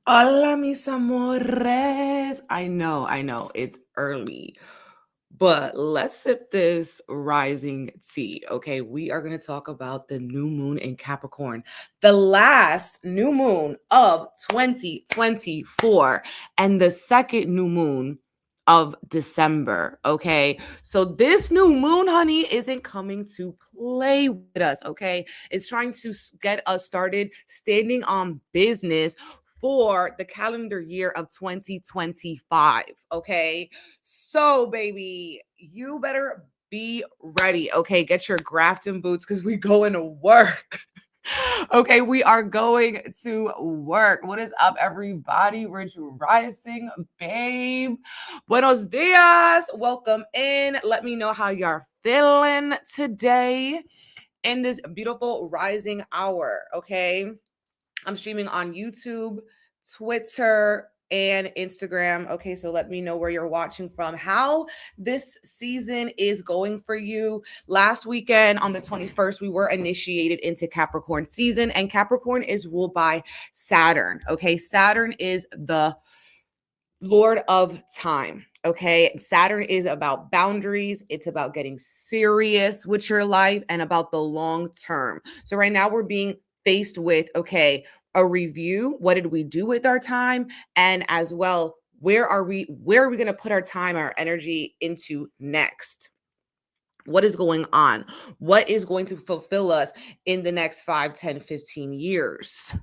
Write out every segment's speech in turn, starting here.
Hola, mis amores. I know, it's early, but let's sip this rising tea, okay? We are going to talk about the new moon in Capricorn, the last new moon of 2024, and the second new moon of December, okay? So this new moon, honey, isn't coming to play with us, okay? It's trying to get us started standing on business for the calendar year of 2025. Okay. So, baby, you better be ready. Okay. Get your Grafton boots because we going to work. Okay, we are going to work. What is up, everybody? Rich Rising, babe. Buenos dias. Welcome in. Let me know how you're feeling today in this beautiful rising hour. Okay. I'm streaming on YouTube, Twitter, and Instagram. Okay, so let me know where you're watching from, how this season is going for you. Last weekend on the 21st, we were initiated into Capricorn season, and Capricorn is ruled by Saturn. Okay, Saturn is the Lord of time. Okay, Saturn is about boundaries, it's about getting serious with your life and about the long term. So, right now, we're being faced with, okay, a review. What did we do with our time? And as well, where are we going to put our time, our energy into next? What is going on? What is going to fulfill us in the next 5, 10, 15 years?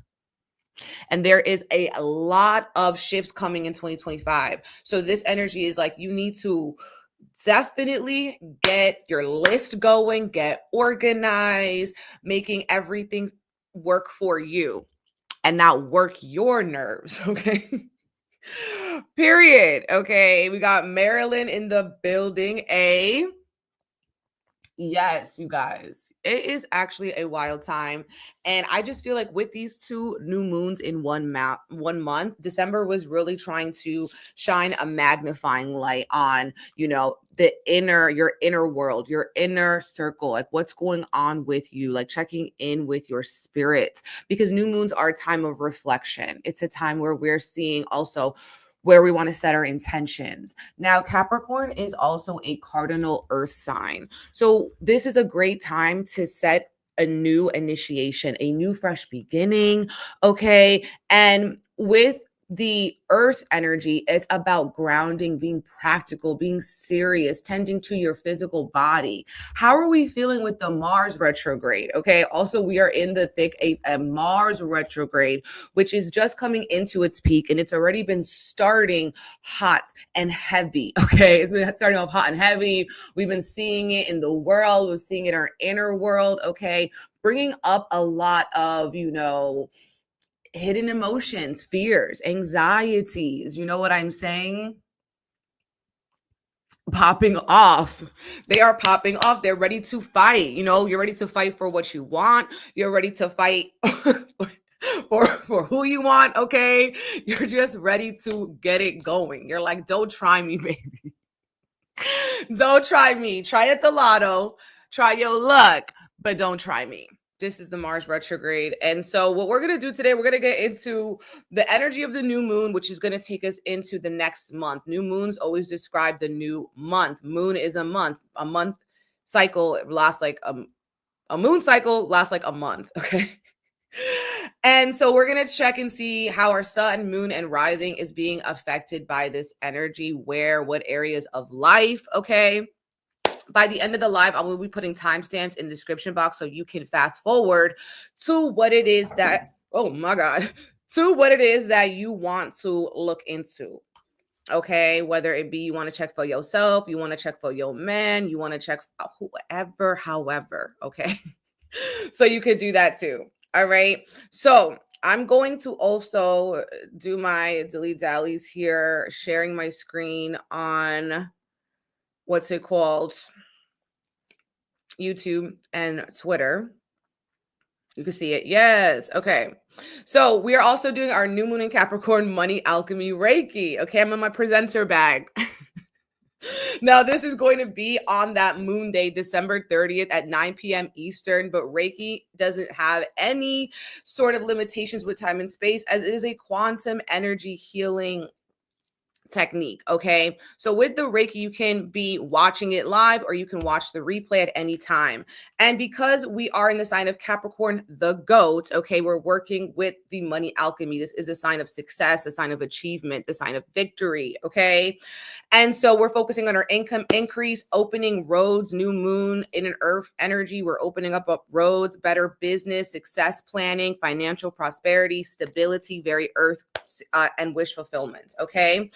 And there is a lot of shifts coming in 2025. So this energy is like you need to definitely get your list going, get organized, making everything work for you and not work your nerves, okay? Period. Okay, we got Marilyn in the building. Yes, you guys. It is actually a wild time. And I just feel like with these two new moons in one month, December was really trying to shine a magnifying light on, your inner world, your inner circle, like what's going on with you, like checking in with your spirit. Because new moons are a time of reflection. It's a time where we're seeing also where we want to set our intentions. Now, Capricorn is also a cardinal earth sign. So, this is a great time to set a new initiation, a new fresh beginning. Okay. And with the earth energy, it's about grounding, being practical, being serious, tending to your physical body. How are we feeling with the Mars retrograde? Okay. Also, we are in the thick of a Mars retrograde, which is just coming into its peak and it's already been starting hot and heavy. Okay. It's been starting off hot and heavy. We've been seeing it in the world, we're seeing it in our inner world. Okay. Bringing up a lot of, hidden emotions, fears, anxieties. You know what I'm saying? Popping off. They are popping off. They're ready to fight. You're ready to fight for what you want. You're ready to fight for who you want, okay? You're just ready to get it going. You're like, don't try me, baby. Don't try me. Try at the lotto. Try your luck, but don't try me. This is the Mars retrograde. And so, what we're going to do today, we're going to get into the energy of the new moon, which is going to take us into the next month. New moons always describe the new month. Moon is a month. A month cycle lasts like a moon cycle lasts like a month. Okay. And so we're going to check and see how our sun, moon, and rising is being affected by this energy, what areas of life. Okay. By the end of the live, I will be putting timestamps in the description box so you can fast forward to what it is that, oh my God, to what it is that you want to look into. Okay, whether it be you want to check for yourself, you want to check for your man, you want to check for whoever, however. Okay, so you could do that too. All right, so I'm going to also do my dilly dallies here, sharing my screen on what's it called? YouTube and Twitter. You can see it. Yes. Okay. So we are also doing our new moon in Capricorn money alchemy Reiki. Okay. I'm in my presenter bag. Now, this is going to be on that moon day, December 30th at 9 p.m. Eastern, but Reiki doesn't have any sort of limitations with time and space, as it is a quantum energy healing technique. Okay. So with the Reiki, you can be watching it live or you can watch the replay at any time. And because we are in the sign of Capricorn, the goat, okay, we're working with the money alchemy. This is a sign of success, a sign of achievement, the sign of victory. Okay. And so we're focusing on our income increase, opening roads, new moon in an earth energy. We're opening up roads, better business, success planning, financial prosperity, stability, very earth and wish fulfillment. Okay.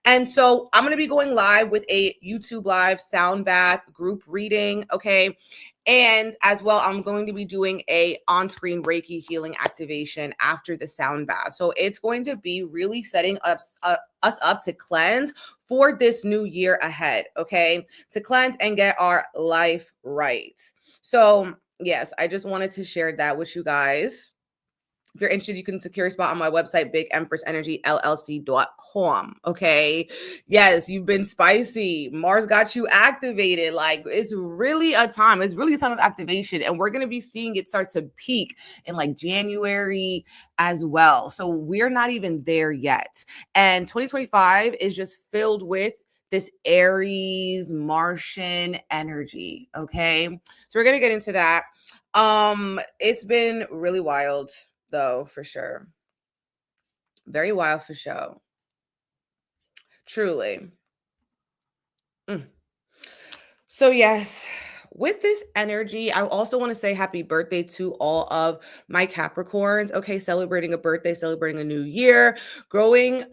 And so I'm going to be going live with a YouTube live sound bath group reading. Okay. And as well, I'm going to be doing a on-screen Reiki healing activation after the sound bath. So it's going to be really setting us up to cleanse for this new year ahead. Okay. To cleanse and get our life right. So yes, I just wanted to share that with you guys. If you're interested, you can secure a spot on my website, bigempressenergyllc.com. Okay. Yes, you've been spicy. Mars got you activated. Like, it's really a time. It's really a time of activation. And we're going to be seeing it start to peak in like January as well. So we're not even there yet. And 2025 is just filled with this Aries Martian energy. Okay. So we're going to get into that. It's been really wild, though, for sure. Very wild for sure. Truly. So yes, with this energy, I also want to say happy birthday to all of my Capricorns. Okay, celebrating a birthday, celebrating a new year, growing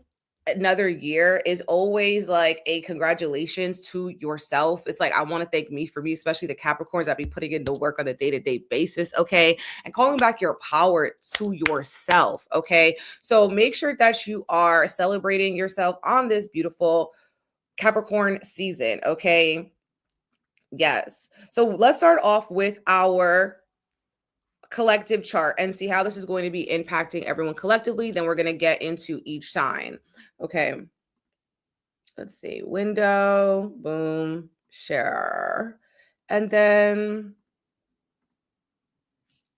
another year is always like a congratulations to yourself. It's like, I want to thank me for me, especially the Capricorns that be putting in the work on a day-to-day basis. Okay. And calling back your power to yourself. Okay. So make sure that you are celebrating yourself on this beautiful Capricorn season. Okay. Yes. So let's start off with our collective chart and see how this is going to be impacting everyone collectively. Then we're going to get into each sign. Okay. Let's see. Window, boom, share. And then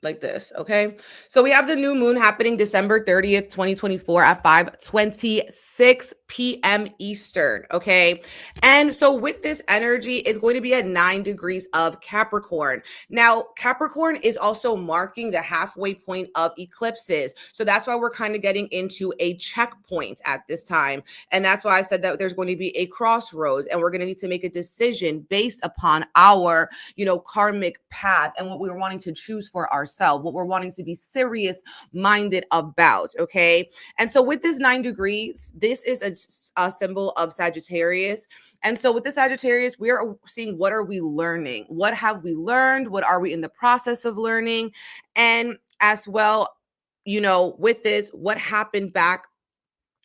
like this. Okay. So we have the new moon happening December 30th, 2024 at 5:26 p.m. Eastern. Okay. And so with this energy, it's going to be at 9 degrees of Capricorn. Now, Capricorn is also marking the halfway point of eclipses. So that's why we're kind of getting into a checkpoint at this time. And that's why I said that there's going to be a crossroads and we're going to need to make a decision based upon our, karmic path and what we're wanting to choose for ourselves, what we're wanting to be serious minded about. Okay. And so with this 9 degrees, this is a symbol of Sagittarius. And so with the Sagittarius, we are seeing what are we learning? What have we learned? What are we in the process of learning? And as well, with this, what happened back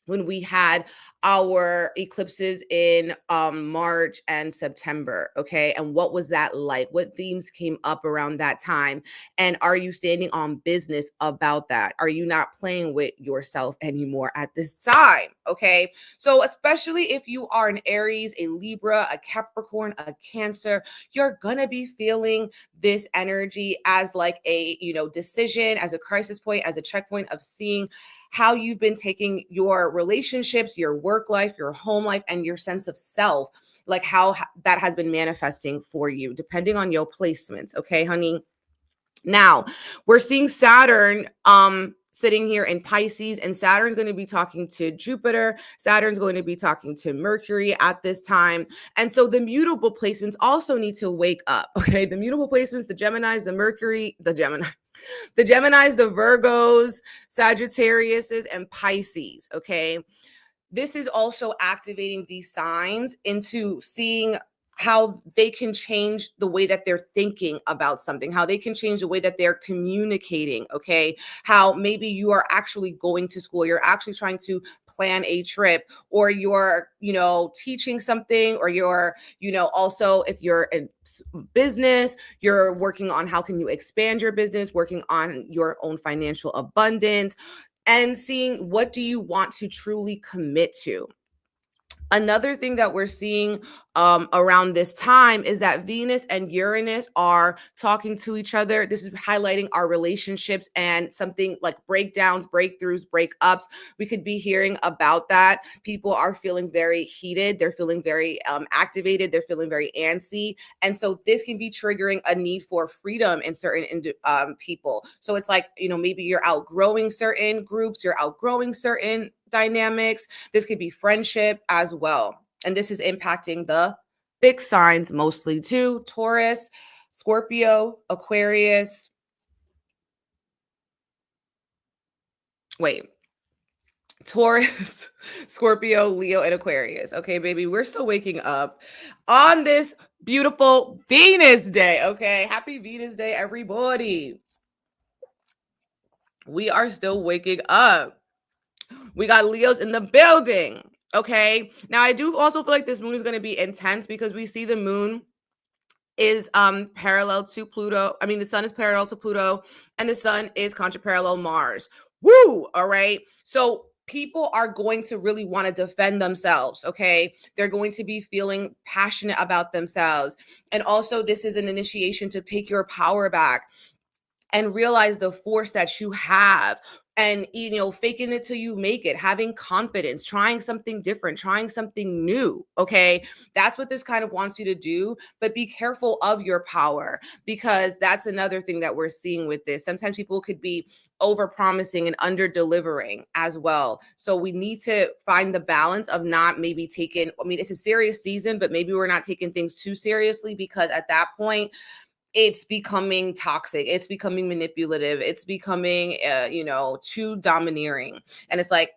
when we had our eclipses in March and September, okay? And what was that like? What themes came up around that time? And are you standing on business about that? Are you not playing with yourself anymore at this time, okay? So especially if you are an Aries, a Libra, a Capricorn, a Cancer, you're gonna be feeling this energy as like a, decision, as a crisis point, as a checkpoint of seeing how you've been taking your relationships, your work life, your home life, and your sense of self, like how that has been manifesting for you, depending on your placements. Okay, honey. Now, we're seeing Saturn sitting here in Pisces, and Saturn's going to be talking to Jupiter. Saturn's going to be talking to Mercury at this time. And so the mutable placements also need to wake up. Okay, the mutable placements, the Geminis, the Virgos, Sagittariuses, and Pisces. Okay, this is also activating these signs into seeing how they can change the way that they're thinking about something, how they can change the way that they're communicating, okay? How maybe you are actually going to school, you're actually trying to plan a trip, or you're, teaching something, or you're, also if you're in business, you're working on how can you expand your business, working on your own financial abundance, and seeing what do you want to truly commit to. Another thing that we're seeing around this time is that Venus and Uranus are talking to each other. This is highlighting our relationships and something like breakdowns, breakthroughs, breakups. We could be hearing about that. People are feeling very heated. They're feeling very activated. They're feeling very antsy. And so this can be triggering a need for freedom in certain people. So it's like, maybe you're outgrowing certain groups, you're outgrowing certain dynamics. This could be friendship as well. And this is impacting the fixed signs mostly too: Taurus, Scorpio, Aquarius. Taurus, Scorpio, Leo, and Aquarius. Okay, baby, we're still waking up on this beautiful Venus day. Okay, happy Venus day, everybody. We are still waking up. We got Leos in the building. Okay. Now I do also feel like this moon is going to be intense because we see the moon is parallel to Pluto. I mean, the sun is parallel to Pluto and the sun is contraparallel Mars. Woo! All right. So people are going to really want to defend themselves. Okay. They're going to be feeling passionate about themselves. And also, this is an initiation to take your power back and realize the force that you have, and faking it till you make it, having confidence, trying something different, trying something new. Okay, that's what this kind of wants you to do. But be careful of your power, because that's another thing that we're seeing with this. Sometimes people could be over promising and under delivering as well. So we need to find the balance of not maybe taking, I mean, it's a serious season, but maybe we're not taking things too seriously, because at that point it's becoming toxic, it's becoming manipulative, it's becoming too domineering. And it's like,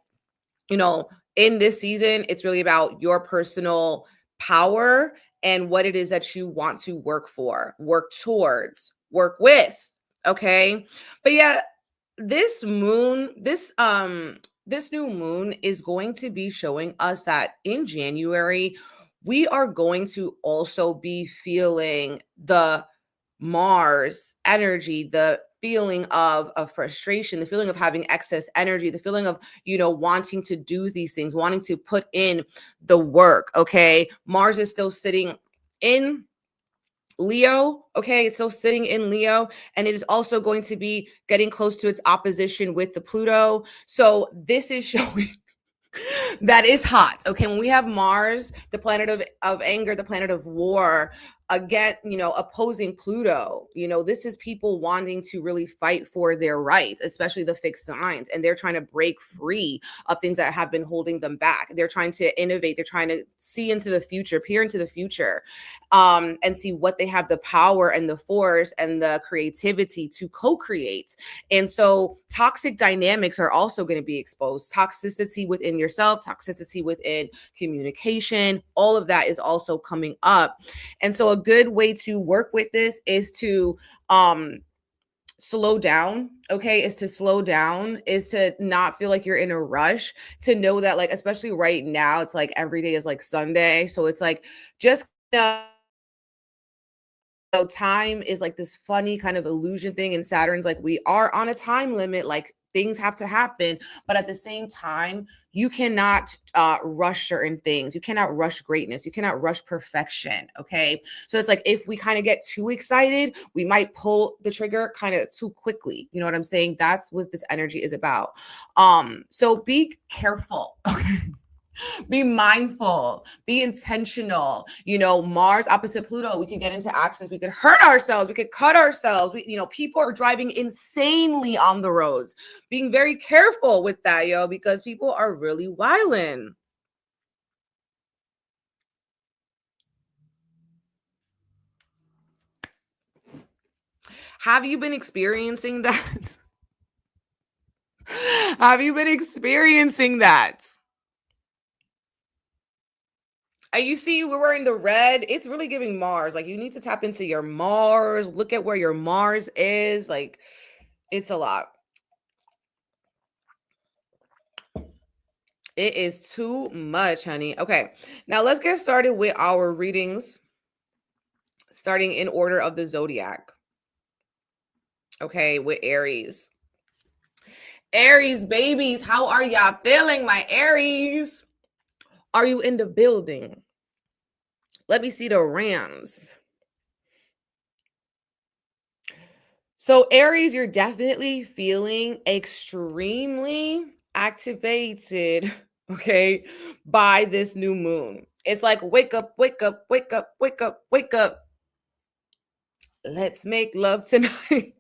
in this season, it's really about your personal power and what it is that you want to work for, work towards, work with. Okay. But yeah, this moon, this new moon is going to be showing us that in January we are going to also be feeling the Mars energy, the feeling of frustration, the feeling of having excess energy, the feeling of, wanting to do these things, wanting to put in the work. Okay. Mars is still sitting in Leo. Okay. It's still sitting in Leo, and it is also going to be getting close to its opposition with the Pluto. So this is showing that is hot. Okay. When we have Mars, the planet of anger, the planet of war, again, opposing Pluto, this is people wanting to really fight for their rights, especially the fixed signs. And they're trying to break free of things that have been holding them back. They're trying to innovate. They're trying to see into the future, peer into the future, and see what they have the power and the force and the creativity to co-create. And so toxic dynamics are also going to be exposed. Toxicity within yourself, toxicity within communication, all of that is also coming up. And so a good way to work with this is to slow down. Okay, is to slow down, is to not feel like you're in a rush, to know that, like, especially right now, it's like every day is like Sunday. So it's like, just time is like this funny kind of illusion thing, and Saturn's like, we are on a time limit, like things have to happen, but at the same time you cannot rush certain things. You cannot rush greatness. You cannot rush perfection. Okay, so it's like, if we kind of get too excited, we might pull the trigger kind of too quickly. You know what I'm saying? That's what this energy is about. So be careful. Okay, be mindful, be intentional. Mars opposite Pluto, we could get into accidents, we could hurt ourselves, we could cut ourselves. People are driving insanely on the roads. Being very careful with that, because people are really wilding. Have you been experiencing that? Have you been experiencing that? You see, we're wearing the red. It's really giving Mars. Like, you need to tap into your Mars. Look at where your Mars is. Like, it's a lot. It is too much, honey. Okay, now let's get started with our readings, starting in order of the zodiac. Okay, with Aries. Aries babies, how are y'all feeling, my Aries? Are you in the building? Let me see the Rams. So Aries, you're definitely feeling extremely activated, okay, by this new moon. It's like wake up, wake up, wake up, wake up, wake up. Let's make love tonight.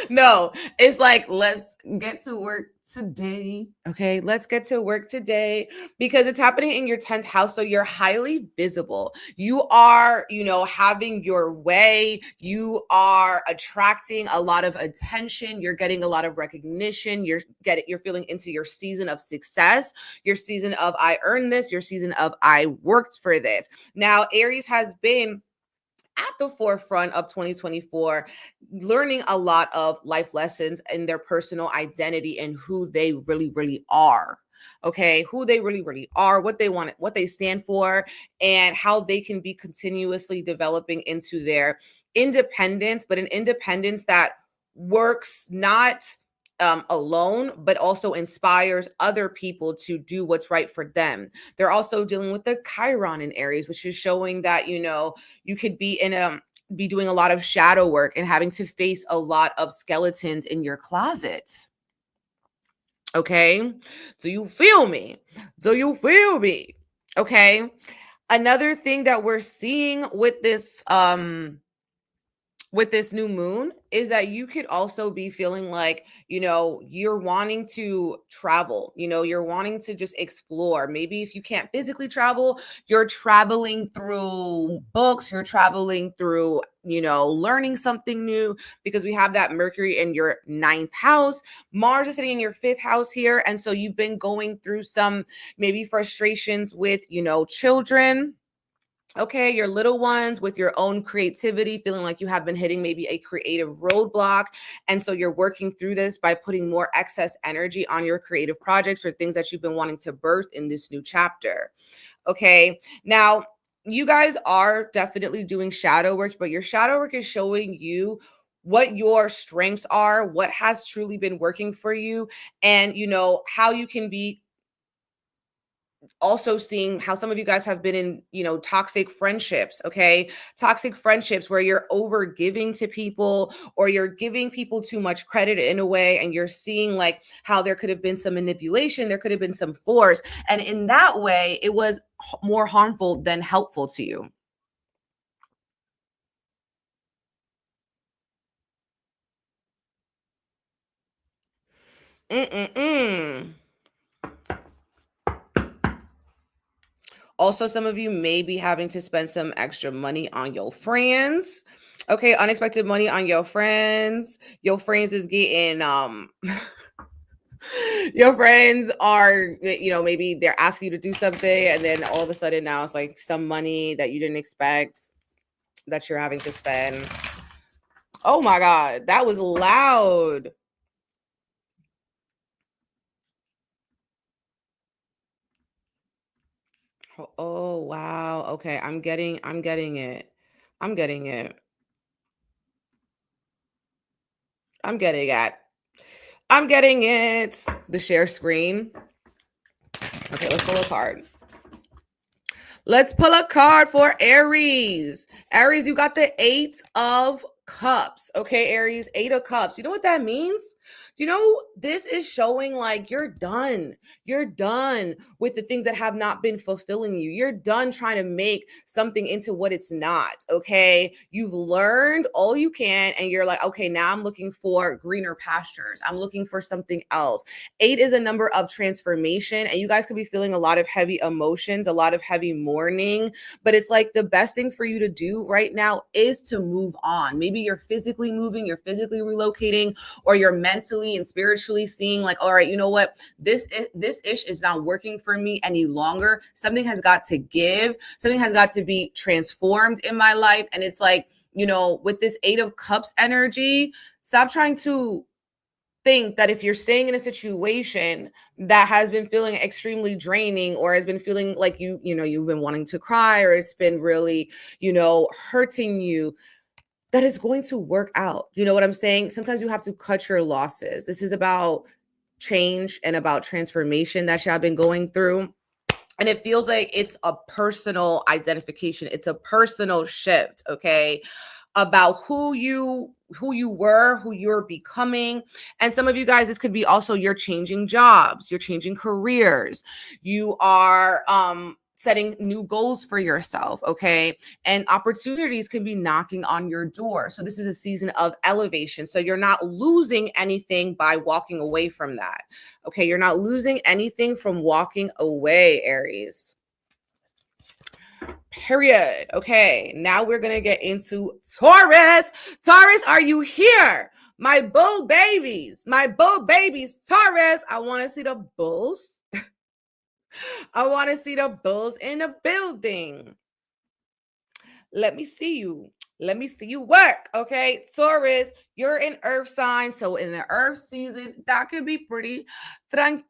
No, it's like let's get to work today. Okay, let's get to work today because it's happening in your 10th house. So you're highly visible. You are, having your way. You are attracting a lot of attention. You're getting a lot of recognition. You're feeling into your season of success, your season of I earned this, your season of I worked for this. Now, Aries has been at the forefront of 2024, learning a lot of life lessons in their personal identity and who they really, really are. Okay, who they really, really are, what they want, what they stand for, and how they can be continuously developing into their independence, but an independence that works not alone, but also inspires other people to do what's right for them. They're also dealing with the Chiron in Aries, which is showing that, you could be doing a lot of shadow work and having to face a lot of skeletons in your closet. Okay? Do you feel me? Do you feel me? Okay? Another thing that we're seeing with this new moon is that you could also be feeling like, you're wanting to travel, you're wanting to just explore. Maybe if you can't physically travel, you're traveling through books, you're traveling through, learning something new because we have that Mercury in your 9th house. Mars is sitting in your 5th house here. And so you've been going through some maybe frustrations with, children. Okay, your little ones with your own creativity, feeling like you have been hitting maybe a creative roadblock. And so you're working through this by putting more excess energy on your creative projects or things that you've been wanting to birth in this new chapter. Okay, now you guys are definitely doing shadow work, but your shadow work is showing you what your strengths are, what has truly been working for you, and how you can be also seeing how some of you guys have been in, toxic friendships, okay? Toxic friendships where you're over giving to people or you're giving people too much credit in a way, and you're seeing like how there could have been some manipulation, there could have been some force. And in that way, it was more harmful than helpful to you. Mm-mm-mm. Also, some of you may be having to spend some extra money on your friends. Okay, unexpected money on your friends. Your friends is getting your friends are, maybe they're asking you to do something, and then all of a sudden now it's like some money that you didn't expect that you're having to spend. Oh my God, that was loud. Oh wow. Okay, I'm getting it. I'm getting it. I'm getting it. I'm getting it. The share screen. Okay, let's pull a card. Let's pull a card for Aries. Aries, you got the 8 of Cups. Okay, Aries, 8 of Cups. You know what that means? This is showing like you're done. You're done with the things that have not been fulfilling you. You're done trying to make something into what it's not. Okay, you've learned all you can, and you're like, okay, now I'm looking for greener pastures. I'm looking for something else. 8 is a number of transformation, and you guys could be feeling a lot of heavy emotions, a lot of heavy mourning, but it's like the best thing for you to do right now is to move on. Maybe you're physically moving, you're physically relocating, or you're mentally and spiritually seeing like, all right, you know what? This ish is not working for me any longer. Something has got to give. Something has got to be transformed in my life. And it's like, with this 8 of Cups energy, stop trying to think that if you're staying in a situation that has been feeling extremely draining, or has been feeling like you've been wanting to cry, or it's been really, hurting you, that is going to work out. You know what I'm saying? Sometimes you have to cut your losses. This is about change and about transformation that y'all been going through. And it feels like it's a personal identification. It's a personal shift, okay? About who you were, who you're becoming. And some of you guys, this could be also you're changing jobs, you're changing careers, you are setting new goals for yourself, okay? And opportunities can be knocking on your door. So this is a season of elevation. So you're not losing anything by walking away from that. Okay, you're not losing anything from walking away, Aries. Period. Okay, now we're going to get into Taurus. Taurus, are you here? My bull babies. My bull babies. Taurus, I want to see the bulls. I want to see the bulls in the building. Let me see you. Let me see you work. Okay, Taurus, you're an earth sign. So in the earth season, that could be pretty tranquila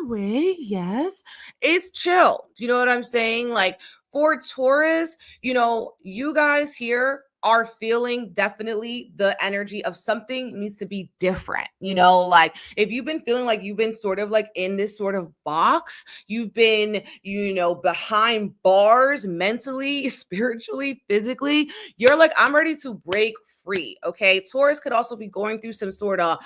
way. Yes, it's chill. You know what I'm saying? Like for Taurus, you guys here are feeling definitely the energy of something needs to be different. Like if you've been feeling like you've been sort of like in this sort of box, you've been, behind bars mentally, spiritually, physically, you're like, I'm ready to break free. Okay. Taurus could also be going through some sort of,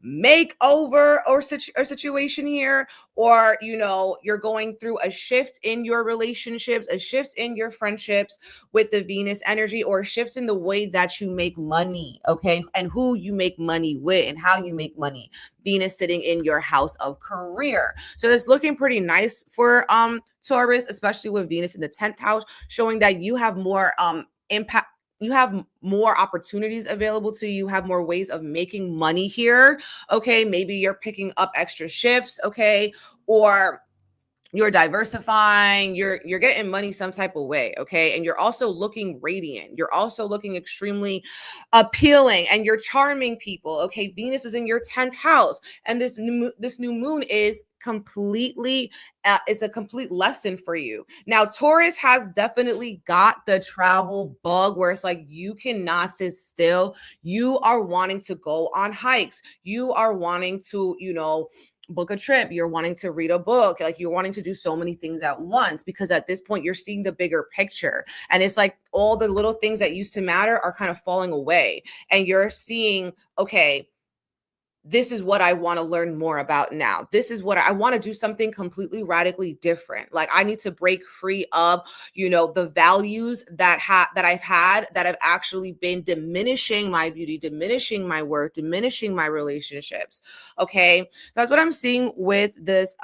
makeover or situation here, or, you're going through a shift in your relationships, a shift in your friendships with the Venus energy, or a shift in the way that you make money. Okay. And who you make money with and how you make money. Venus sitting in your house of career. So it's looking pretty nice for Taurus, especially with Venus in the 10th house, showing that you have more impact. You have more opportunities available to you. You have more ways of making money here. Okay. Maybe you're picking up extra shifts. Okay. Or you're diversifying, you're getting money some type of way, okay? And you're also looking radiant. You're also looking extremely appealing, and you're charming people, okay? Venus is in your 10th house, and this new moon is completely it's a complete lesson for you. Now Taurus has definitely got the travel bug where it's like you cannot sit still. You are wanting to go on hikes. You are wanting to, book a trip, you're wanting to read a book, like you're wanting to do so many things at once, because at this point you're seeing the bigger picture, and it's like all the little things that used to matter are kind of falling away, and you're seeing, okay, this is what I want to learn more about now. This is what I want to do, something completely radically different. Like I need to break free of, the values that I've had that have actually been diminishing my beauty, diminishing my work, diminishing my relationships. Okay. That's what I'm seeing with this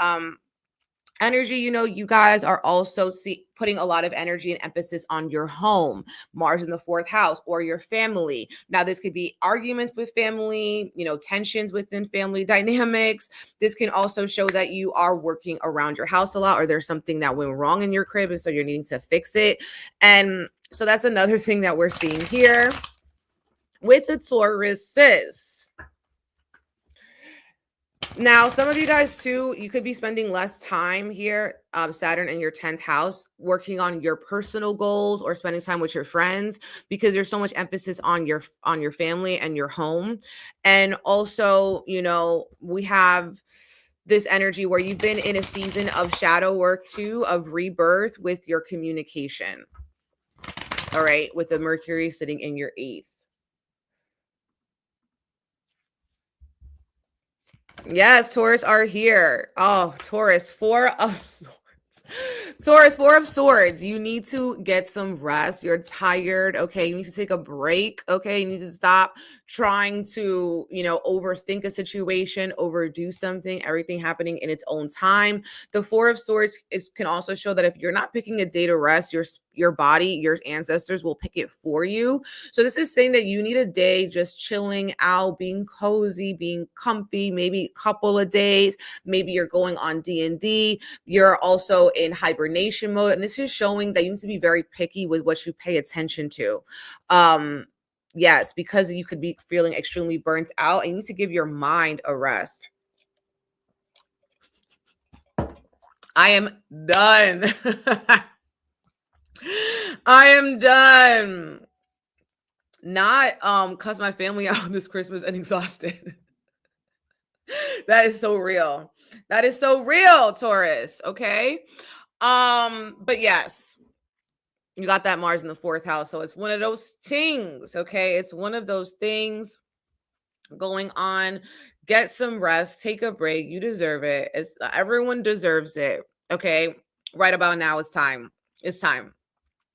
energy. You guys are also putting a lot of energy and emphasis on your home, Mars in the 4th house, or your family. Now this could be arguments with family, tensions within family dynamics. This can also show that you are working around your house a lot, or there's something that went wrong in your crib, and so you're needing to fix it. And so that's another thing that we're seeing here with the Tauruses. Now, some of you guys too, you could be spending less time here, Saturn in your 10th house, working on your personal goals or spending time with your friends, because there's so much emphasis on your family and your home. And also, we have this energy where you've been in a season of shadow work too, of rebirth with your communication. All right, with the Mercury sitting in your 8th. Yes, Taurus are here. Oh, Taurus, 4 of Swords. Taurus, 4 of Swords. You need to get some rest. You're tired. Okay. You need to take a break. Okay. You need to stop trying to, overthink a situation, overdo something, everything happening in its own time. The 4 of Swords can also show that if you're not picking a day to rest, your body, your ancestors will pick it for you. So this is saying that you need a day just chilling out, being cozy, being comfy, maybe a couple of days. Maybe you're going on D&D. You're also in hibernation mode. And this is showing that you need to be very picky with what you pay attention to. Yes, because you could be feeling extremely burnt out, and you need to give your mind a rest. I am done. I am done. Not cuss my family out this Christmas and exhausted. That is so real. That is so real, Taurus. Okay. But yes, you got that Mars in the fourth house. So it's one of those things. Okay. It's one of those things going on. Get some rest, take a break. You deserve it. Everyone deserves it. Okay. Right about now, it's time. It's time.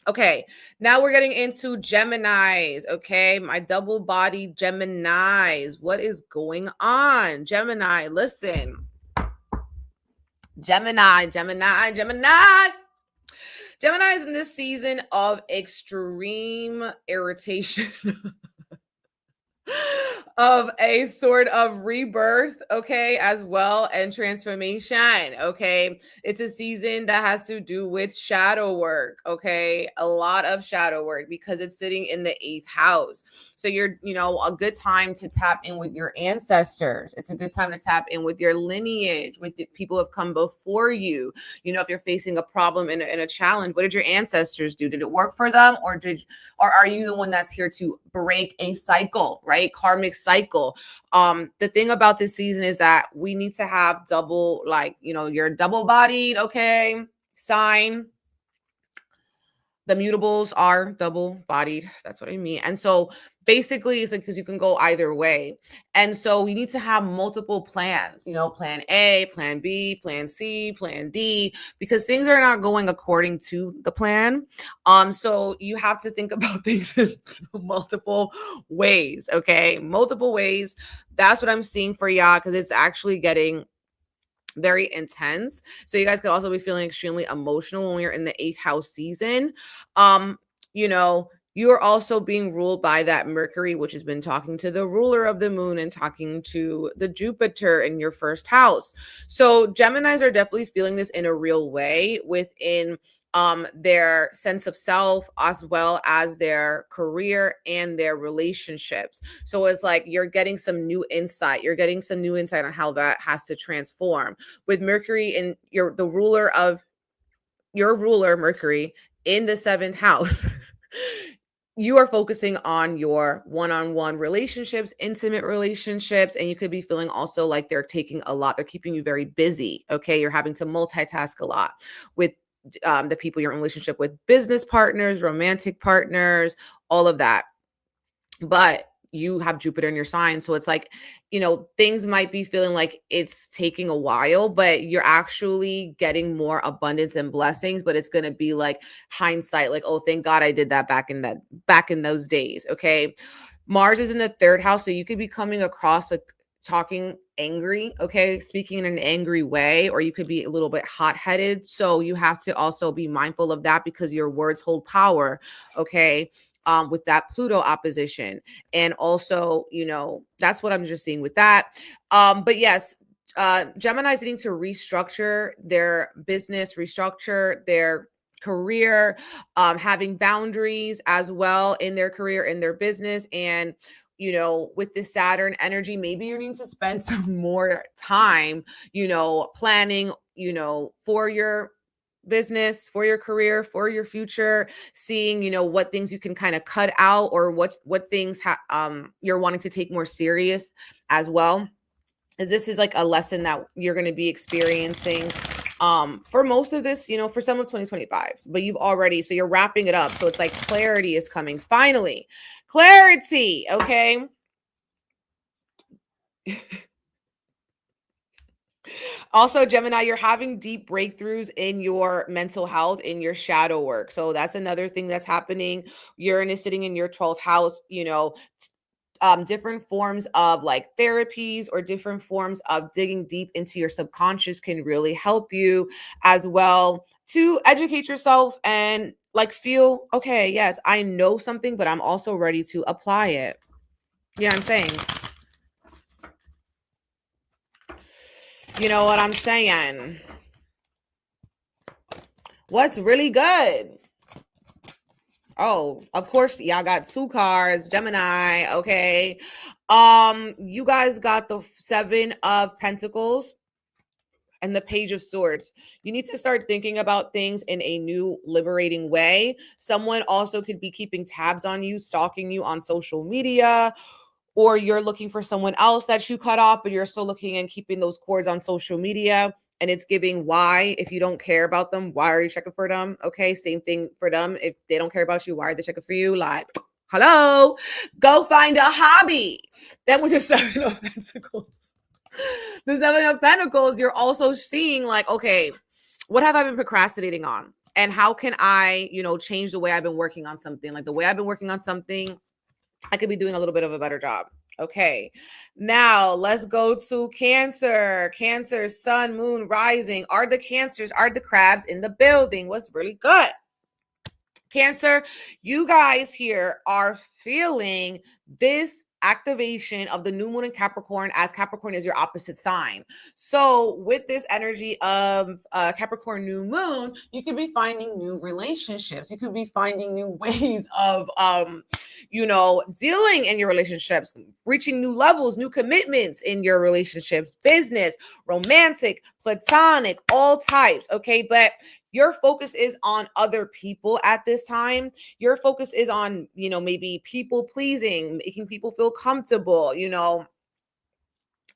Okay, now we're getting into Geminis. Okay, my double body Geminis. What is going on? Gemini, listen. Gemini. Gemini is in this season of extreme irritation. Of a sort of rebirth, okay, as well, and transformation, okay. It's a season that has to do with shadow work, okay, a lot of shadow work because it's sitting in the 8th house. So you're, a good time to tap in with your ancestors. It's a good time to tap in with your lineage, with the people who have come before you. If you're facing a problem and a challenge, what did your ancestors do? Did it work for them, or are you the one that's here to break a cycle, right? Karmic cycle. The thing about this season is that we need to have double, you're double bodied, okay, sign. The mutables are double bodied. That's what I mean. And so basically it's like, because you can go either way. And so we need to have multiple plans, plan A, plan B, plan C, plan D, because things are not going according to the plan. So you have to think about things in multiple ways. Okay. Multiple ways. That's what I'm seeing for y'all, because it's actually getting very intense. So you guys could also be feeling extremely emotional when you're in the 8th house season. You are also being ruled by that Mercury, which has been talking to the ruler of the moon and talking to the Jupiter in your 1st house. So Geminis are definitely feeling this in a real way within their sense of self, as well as their career and their relationships. So it's like you're getting some new insight. You're getting some new insight on how that has to transform. With Mercury and the ruler of your ruler, Mercury, in the 7th house. You are focusing on your one-on-one relationships, intimate relationships, and you could be feeling also like they're taking a lot. They're keeping you very busy. Okay. You're having to multitask a lot with the people you're in relationship with, business partners, romantic partners, all of that. But you have Jupiter in your sign. So it's like, things might be feeling like it's taking a while, but you're actually getting more abundance and blessings. But it's going to be like hindsight, like, oh, thank God I did that back in those days. Okay. Mars is in the 3rd house. So you could be coming across like talking angry, okay, speaking in an angry way, or you could be a little bit hot-headed. So you have to also be mindful of that, because your words hold power, okay, with that Pluto opposition. And also, that's what I'm just seeing with that. But yes, Gemini's needing to restructure their business, restructure their career, having boundaries as well in their career, in their business. And with the Saturn energy, maybe you need to spend some more time, planning, for your business, for your career, for your future, seeing, what things you can kind of cut out, or what things you're wanting to take more serious as well. As this is like a lesson that you're going to be experiencing for most of this, for some of 2025, but so you're wrapping it up. So it's like clarity is coming. Finally, clarity. Okay. Also, Gemini, you're having deep breakthroughs in your mental health, in your shadow work. So that's another thing that's happening. Uranus sitting in your 12th house, different forms of like therapies or different forms of digging deep into your subconscious can really help you as well to educate yourself and like feel, okay, yes, I know something, but I'm also ready to apply it. You know what I'm saying? You know what I'm saying? What's really good? Oh, of course, y'all got 2 cards, Gemini, okay. You guys got the 7 of Pentacles and the Page of Swords. You need to start thinking about things in a new, liberating way. Someone also could be keeping tabs on you, stalking you on social media, or you're looking for someone else that you cut off, but you're still looking and keeping those cords on social media. And it's giving why. If you don't care about them, why are you checking for them? Okay, same thing for them. If they don't care about you, why are they checking for you? Like, hello, go find a hobby. Then with the Seven of Pentacles, the Seven of Pentacles, you're also seeing like, okay, what have I been procrastinating on? And how can I, change the way I've been working on something? Like the way I've been working on something, I could be doing a little bit of a better job. Okay. Now let's go to Cancer. Cancer, sun, moon, rising. Are the Cancers, are the crabs in the building? What's really good? Cancer, you guys here are feeling this activation of the new moon in Capricorn, as Capricorn is your opposite sign. So with this energy of Capricorn new moon, you could be finding new relationships. You could be finding new ways of dealing in your relationships, reaching new levels, new commitments in your relationships, business, romantic, platonic, all types. Okay. But your focus is on other people at this time. Your focus is on, maybe people pleasing, making people feel comfortable,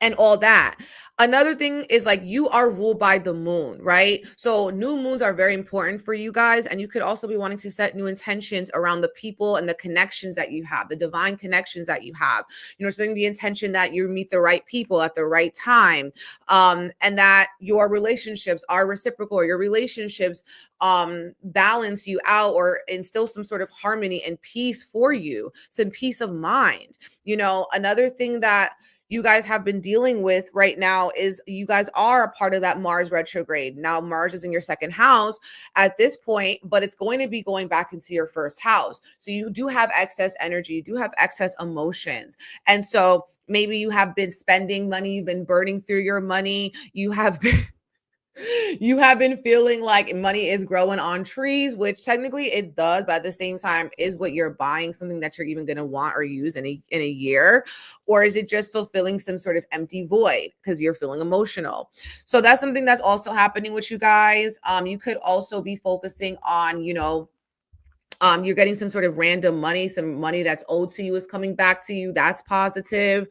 and all that. Another thing is like you are ruled by the moon, right? So new moons are very important for you guys. And you could also be wanting to set new intentions around the people and the connections that you have, the divine connections that you have, setting the intention that you meet the right people at the right time. And that your relationships are reciprocal, your relationships balance you out or instill some sort of harmony and peace for you, some peace of mind. Another thing that you guys have been dealing with right now is you guys are a part of that Mars retrograde. Now, Mars is in your second house at this point, but it's going to be going back into your first house. So you do have excess energy, you do have excess emotions. And so maybe you have been spending money, you've been burning through your money, you have been feeling like money is growing on trees, which technically it does, but at the same time, is what you're buying something that you're even going to want or use in a year? Or is it just fulfilling some sort of empty void because you're feeling emotional? So that's something that's also happening with you guys. You could also be focusing on, you're getting some sort of random money, some money that's owed to you is coming back to you. That's positive.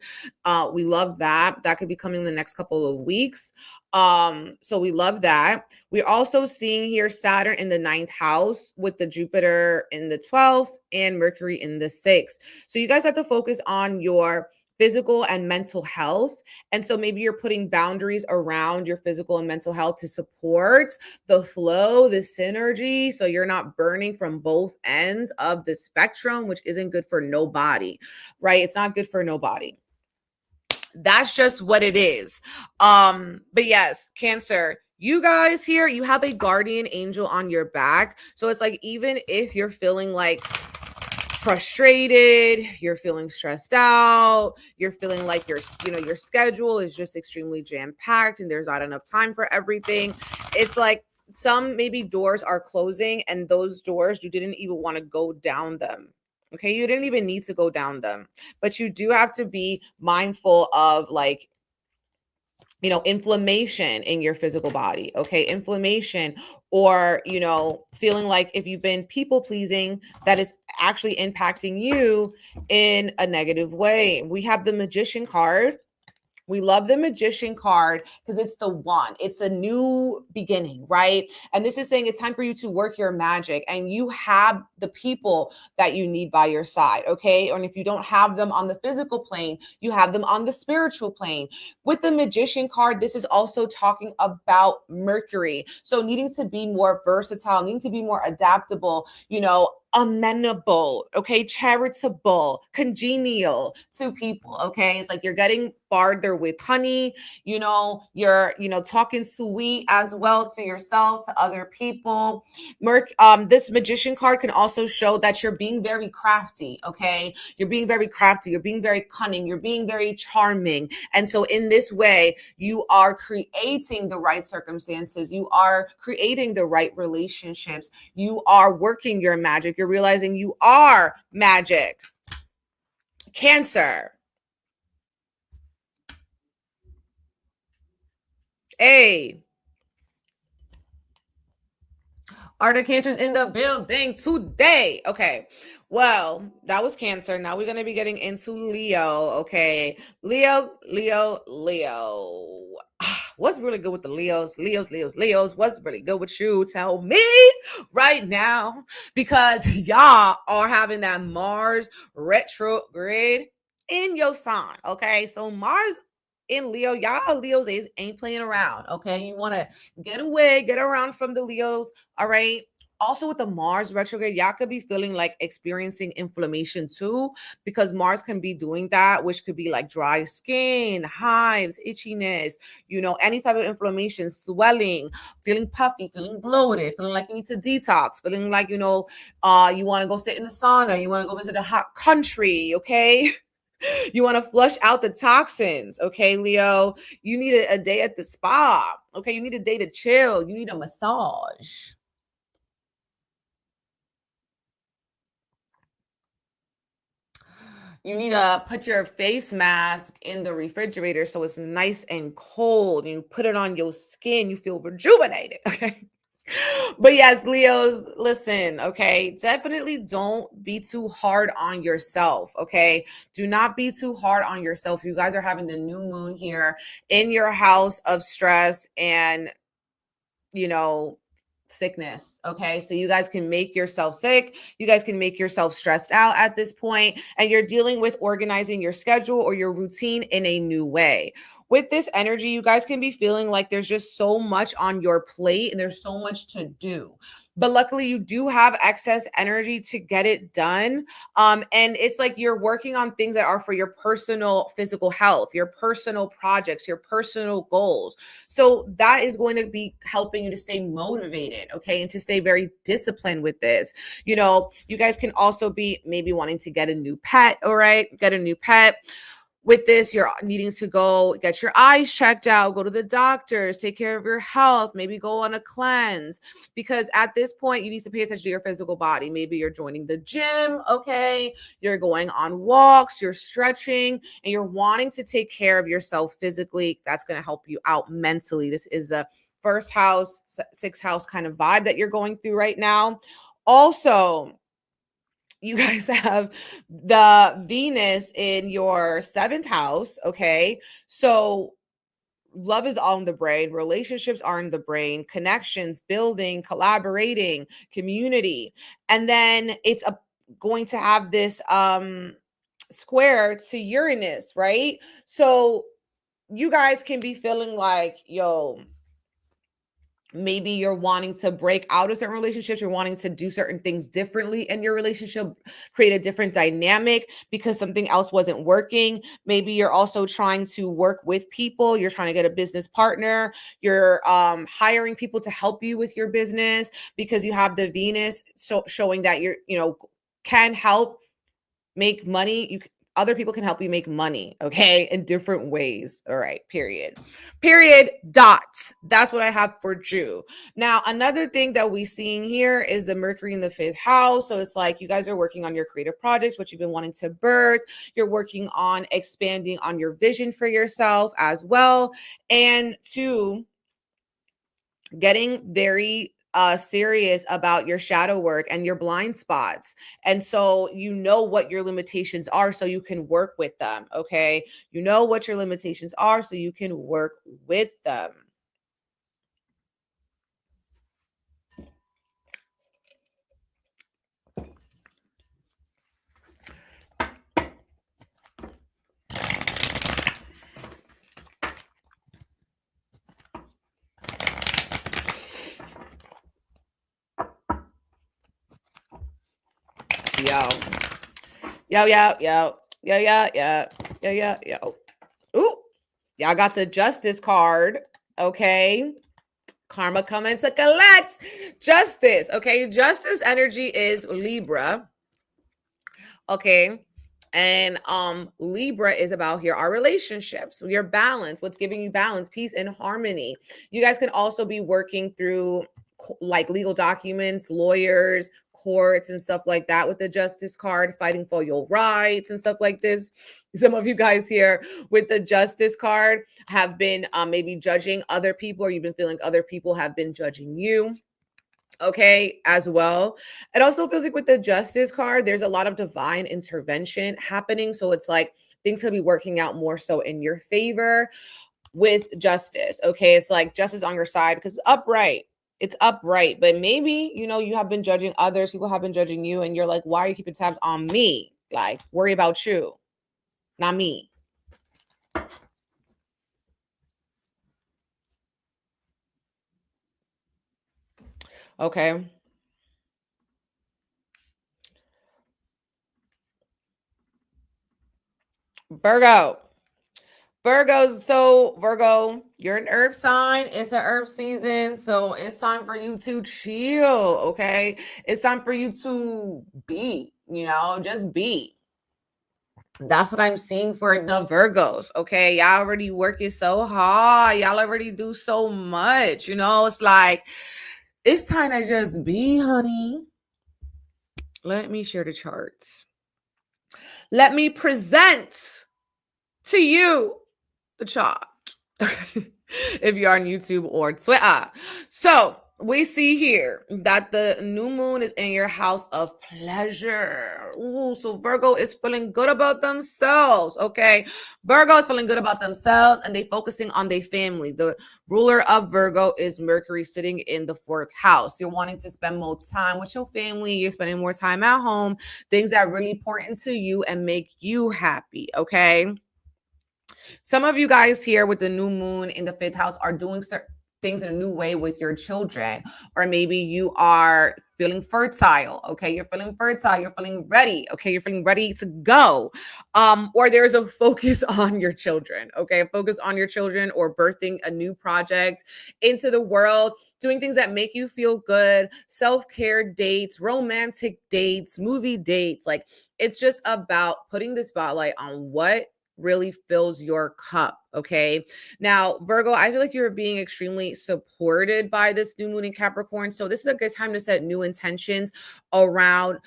We love that. That could be coming in the next couple of weeks. So we love that. We're also seeing here Saturn in the 9th house with the Jupiter in the 12th and Mercury in the 6th. So you guys have to focus on your physical and mental health. And so maybe you're putting boundaries around your physical and mental health to support the flow, the synergy. So you're not burning from both ends of the spectrum, which isn't good for nobody, right? It's not good for nobody. That's just what it is. But yes, Cancer, you guys here, you have a guardian angel on your back. So it's like, even if you're feeling like frustrated, you're feeling stressed out, you're feeling like your schedule is just extremely jam-packed and there's not enough time for everything. It's like some maybe doors are closing, and those doors you didn't even want to go down them. Okay, you didn't even need to go down them, but you do have to be mindful of like inflammation in your physical body. Okay, inflammation, or feeling like if you've been people pleasing, that is actually impacting you in a negative way. We have the Magician card. We love the Magician card because it's the one. It's a new beginning, right? And this is saying it's time for you to work your magic, and you have the people that you need by your side, okay? And if you don't have them on the physical plane, you have them on the spiritual plane. With the Magician card, this is also talking about Mercury. So needing to be more versatile, needing to be more adaptable, amenable, okay, charitable, congenial to people, okay? It's like you're getting farther with honey, you're talking sweet as well to yourself, to other people. This Magician card can also show that you're being very crafty, okay? You're being very crafty, you're being very cunning, you're being very charming. And so in this way, you are creating the right circumstances, you are creating the right relationships, you are working your magic, you're realizing you are magic. Cancer. Are the Cancers in the building today? Okay. Well, that was Cancer. Now we're going to be getting into Leo, okay? Leo, Leo, Leo. What's really good with the Leos? Leos. What's really good with you? Tell me right now, because y'all are having that Mars retrograde in your sign, okay? So Mars in Leo, y'all Leos ain't playing around, okay? You want to get away, get around from the Leos, all right? Also with the Mars retrograde, y'all could be feeling like experiencing inflammation too, because Mars can be doing that, which could be like dry skin, hives, itchiness, any type of inflammation, swelling, feeling puffy, feeling bloated, feeling like you need to detox, feeling like, you want to go sit in the sauna, you want to go visit a hot country, okay? You want to flush out the toxins, okay, Leo? You need a day at the spa, okay? You need a day to chill. You need a massage. You need to put your face mask in the refrigerator so it's nice and cold. You put it on your skin, you feel rejuvenated, okay? But yes, Leos, listen, okay? Definitely don't be too hard on yourself, okay? Do not be too hard on yourself. You guys are having the new moon here in your house of stress and, sickness, okay? So you guys can make yourself sick, you guys can make yourself stressed out at this point, and you're dealing with organizing your schedule or your routine in a new way. With this energy, you guys can be feeling like there's just so much on your plate and there's so much to do, but luckily you do have excess energy to get it done. And it's like you're working on things that are for your personal physical health, your personal projects, your personal goals. So that is going to be helping you to stay motivated, okay, and to stay very disciplined with this. You guys can also be maybe wanting to get a new pet, all right? Get a new pet. With this, you're needing to go get your eyes checked out, go to the doctors, take care of your health, maybe go on a cleanse, because at this point, you need to pay attention to your physical body. Maybe you're joining the gym, okay? You're going on walks, you're stretching, and you're wanting to take care of yourself physically. That's going to help you out mentally. This is the first house, sixth house kind of vibe that you're going through right now. Also, you guys have the Venus in your seventh house, okay? So love is all in the brain, relationships are in the brain, connections, building, collaborating, community. And then it's going to have this square to Uranus, right? So you guys can be feeling like, yo, maybe you're wanting to break out of certain relationships, you're wanting to do certain things differently in your relationship, create a different dynamic because something else wasn't working. Maybe you're also trying to work with people, you're trying to get a business partner, you're hiring people to help you with your business because you have the Venus showing that you're, can help make money. Other people can help you make money, okay, in different ways. All right, period. Dots. That's what I have for Jew. Now, another thing that we're seeing here is the Mercury in the fifth house. So it's like you guys are working on your creative projects, what you've been wanting to birth. You're working on expanding on your vision for yourself as well. And two, getting very serious about your shadow work and your blind spots. And so you know what your limitations are so you can work with them, okay? You know what your limitations are so you can work with them. Yo. Ooh, y'all got the Justice card, okay? Karma coming to collect. Justice, okay? Justice energy is Libra, okay? And Libra is about here our relationships, your balance, what's giving you balance, peace, and harmony. You guys can also be working through like legal documents, lawyers, courts, and stuff like that with the Justice card, fighting for your rights and stuff like this. Some of you guys here with the Justice card have been maybe judging other people, or you've been feeling other people have been judging you. okay, as well. It also feels like with the Justice card, there's a lot of divine intervention happening. So it's like things could be working out more so in your favor with justice. Okay, it's like justice on your side because it's upright. It's upright, but maybe you have been judging others, people have been judging you, and you're like, why are you keeping tabs on me? Like, worry about you, not me. Okay. Virgo. Virgos, so Virgo, you're an earth sign. It's an earth season. So it's time for you to chill, okay? It's time for you to be, just be. That's what I'm seeing for the Virgos, okay? Y'all already working so hard. Y'all already do so much. It's like, it's time to just be, honey. Let me share the charts. Let me present to you the chart. If you're on YouTube or Twitter. So we see here that the new moon is in your house of pleasure. Ooh, so Virgo is feeling good about themselves. Okay. Virgo is feeling good about themselves and they focusing on their family. The ruler of Virgo is Mercury sitting in the 4th house. You're wanting to spend more time with your family. You're spending more time at home, things that are really important to you and make you happy. Okay. Some of you guys here with the new moon in the 5th house are doing certain things in a new way with your children, or maybe you are feeling fertile. Okay, you're feeling fertile, you're feeling ready. Okay, you're feeling ready to go. Or there's a focus on your children. Okay, a focus on your children or birthing a new project into the world, doing things that make you feel good, self-care dates, romantic dates, movie dates. Like, it's just about putting the spotlight on what really fills your cup. Okay. Now, Virgo, I feel like you're being extremely supported by this new moon in Capricorn. So this is a good time to set new intentions around,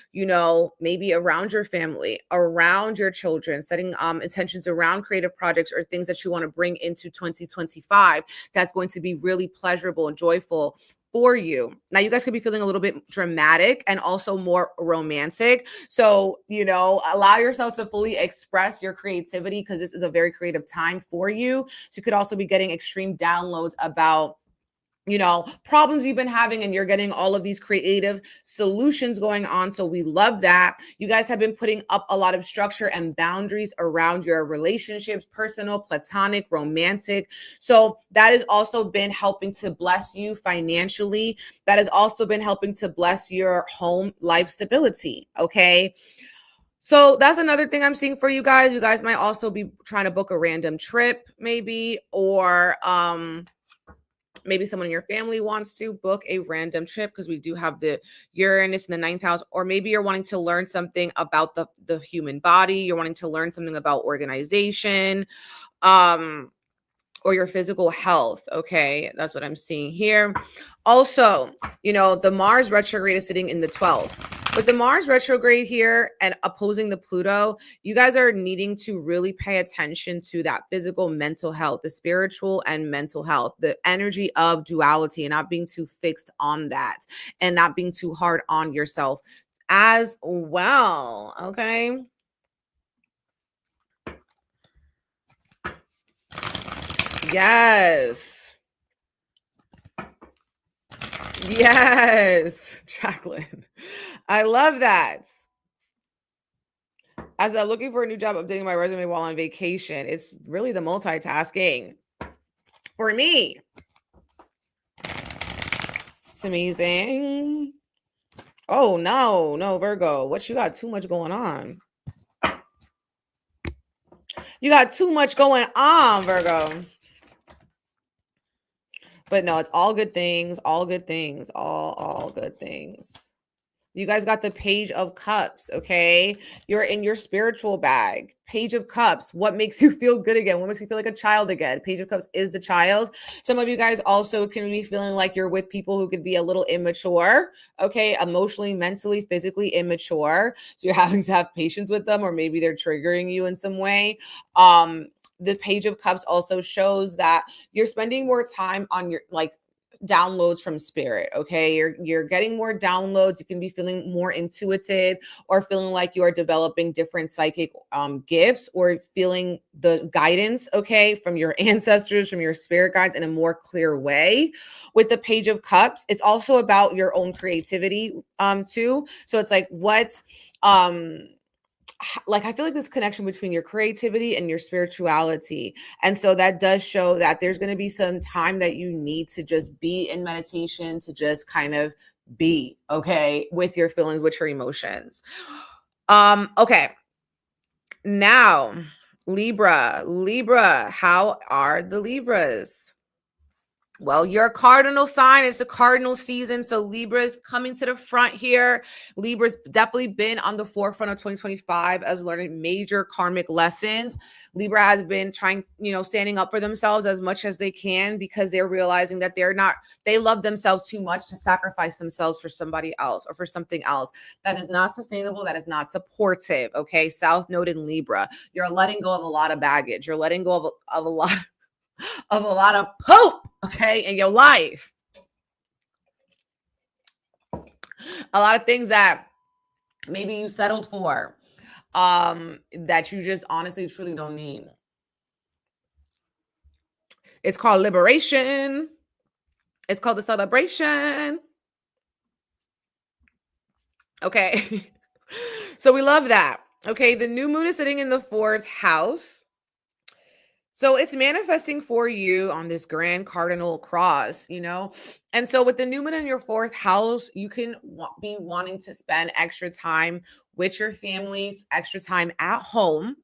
maybe around your family, around your children, setting intentions around creative projects or things that you want to bring into 2025. That's going to be really pleasurable and joyful for you. Now, you guys could be feeling a little bit dramatic and also more romantic. So, allow yourself to fully express your creativity because this is a very creative time for you. So you could also be getting extreme downloads about problems you've been having, and you're getting all of these creative solutions going on. So we love that. You guys have been putting up a lot of structure and boundaries around your relationships, personal, platonic, romantic. So that has also been helping to bless you financially. That has also been helping to bless your home life stability. Okay. So that's another thing I'm seeing for you guys. You guys might also be trying to book a random trip, maybe, or maybe someone in your family wants to book a random trip because we do have the Uranus in the 9th house, or maybe you're wanting to learn something about the human body. You're wanting to learn something about organization, or your physical health. Okay, that's what I'm seeing here. Also, the Mars retrograde is sitting in the 12th. With the Mars retrograde here and opposing the Pluto, you guys are needing to really pay attention to that physical, mental health, the spiritual and mental health, the energy of duality, and not being too fixed on that and not being too hard on yourself as well. Okay. Yes. Yes, Jacqueline. I love that. As I'm looking for a new job, updating my resume while on vacation. It's really the multitasking for me. It's amazing. Oh, no, Virgo. What, you got too much going on? You got too much going on, Virgo. But no, it's all good things, all good things, all good things. You guys got the Page of Cups, okay? You're in your spiritual bag. Page of Cups. What makes you feel good again? What makes you feel like a child again? Page of Cups is the child. Some of you guys also can be feeling like you're with people who could be a little immature, okay? Emotionally, mentally, physically immature. So you're having to have patience with them, or maybe they're triggering you in some way. The Page of Cups also shows that you're spending more time on your downloads from spirit. Okay, you're getting more downloads. You can be feeling more intuitive, or feeling like you are developing different psychic gifts, or feeling the guidance, okay, from your ancestors, from your spirit guides in a more clear way. With the Page of Cups, it's also about your own creativity too. So it's like what like I feel like this connection between your creativity and your spirituality. And so that does show that there's going to be some time that you need to just be in meditation, to just kind of be okay with your feelings, with your emotions. Okay. Now, Libra, how are the Libras? Well, you're a cardinal sign. It's a cardinal season. So Libra's coming to the front here. Libra's definitely been on the forefront of 2025 as learning major karmic lessons. Libra has been trying, standing up for themselves as much as they can, because they're realizing that they love themselves too much to sacrifice themselves for somebody else or for something else. That is not sustainable. That is not supportive. Okay. South Node in Libra. You're letting go of a lot of baggage. You're letting go of a lot of poop, okay, in your life. A lot of things that maybe you settled for, that you just honestly, truly don't need. It's called liberation. It's called the celebration. Okay. So we love that. Okay. The new moon is sitting in the 4th house. So it's manifesting for you on this grand cardinal cross, And so with the new moon in your 4th house, you can be wanting to spend extra time with your family, extra time at home.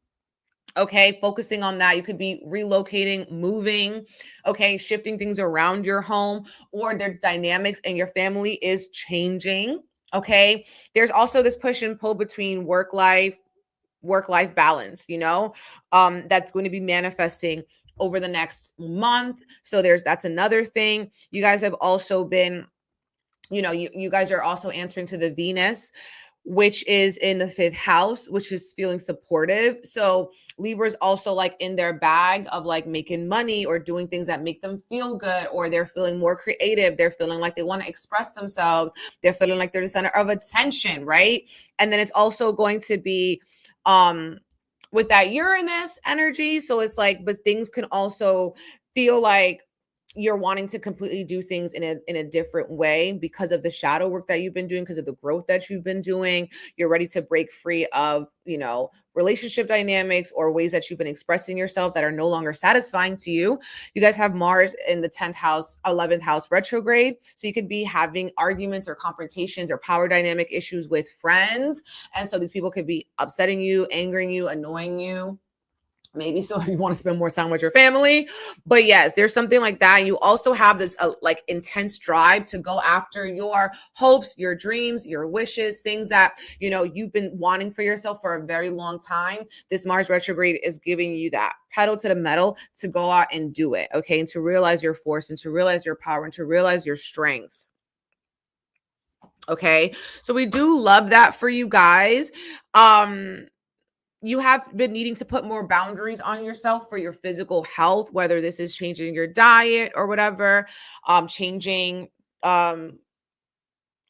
Okay, focusing on that. You could be relocating, moving, okay, shifting things around your home, or their dynamics in your family is changing. Okay, there's also this push and pull between work-life balance, that's going to be manifesting over the next month. So that's another thing. You guys have also been, you guys are also answering to the Venus, which is in the 5th house, which is feeling supportive. So Libra's also like in their bag of like making money or doing things that make them feel good, or they're feeling more creative. They're feeling like they want to express themselves. They're feeling like they're the center of attention, right? And then it's also going to be with that Uranus energy. So it's like, but things can also feel like you're wanting to completely do things in a different way because of the shadow work that you've been doing, because of the growth that you've been doing. You're ready to break free of, relationship dynamics or ways that you've been expressing yourself that are no longer satisfying to you. You guys have Mars in the 10th house, 11th house retrograde. So you could be having arguments or confrontations or power dynamic issues with friends. And so these people could be upsetting you, angering you, annoying you. Maybe so you want to spend more time with your family. But yes, there's something like that. You also have this like intense drive to go after your hopes, your dreams, your wishes, things that, you've been wanting for yourself for a very long time. This Mars retrograde is giving you that pedal to the metal to go out and do it. Okay. And to realize your force, and to realize your power, and to realize your strength. Okay. So we do love that for you guys. You have been needing to put more boundaries on yourself for your physical health, whether this is changing your diet or whatever, changing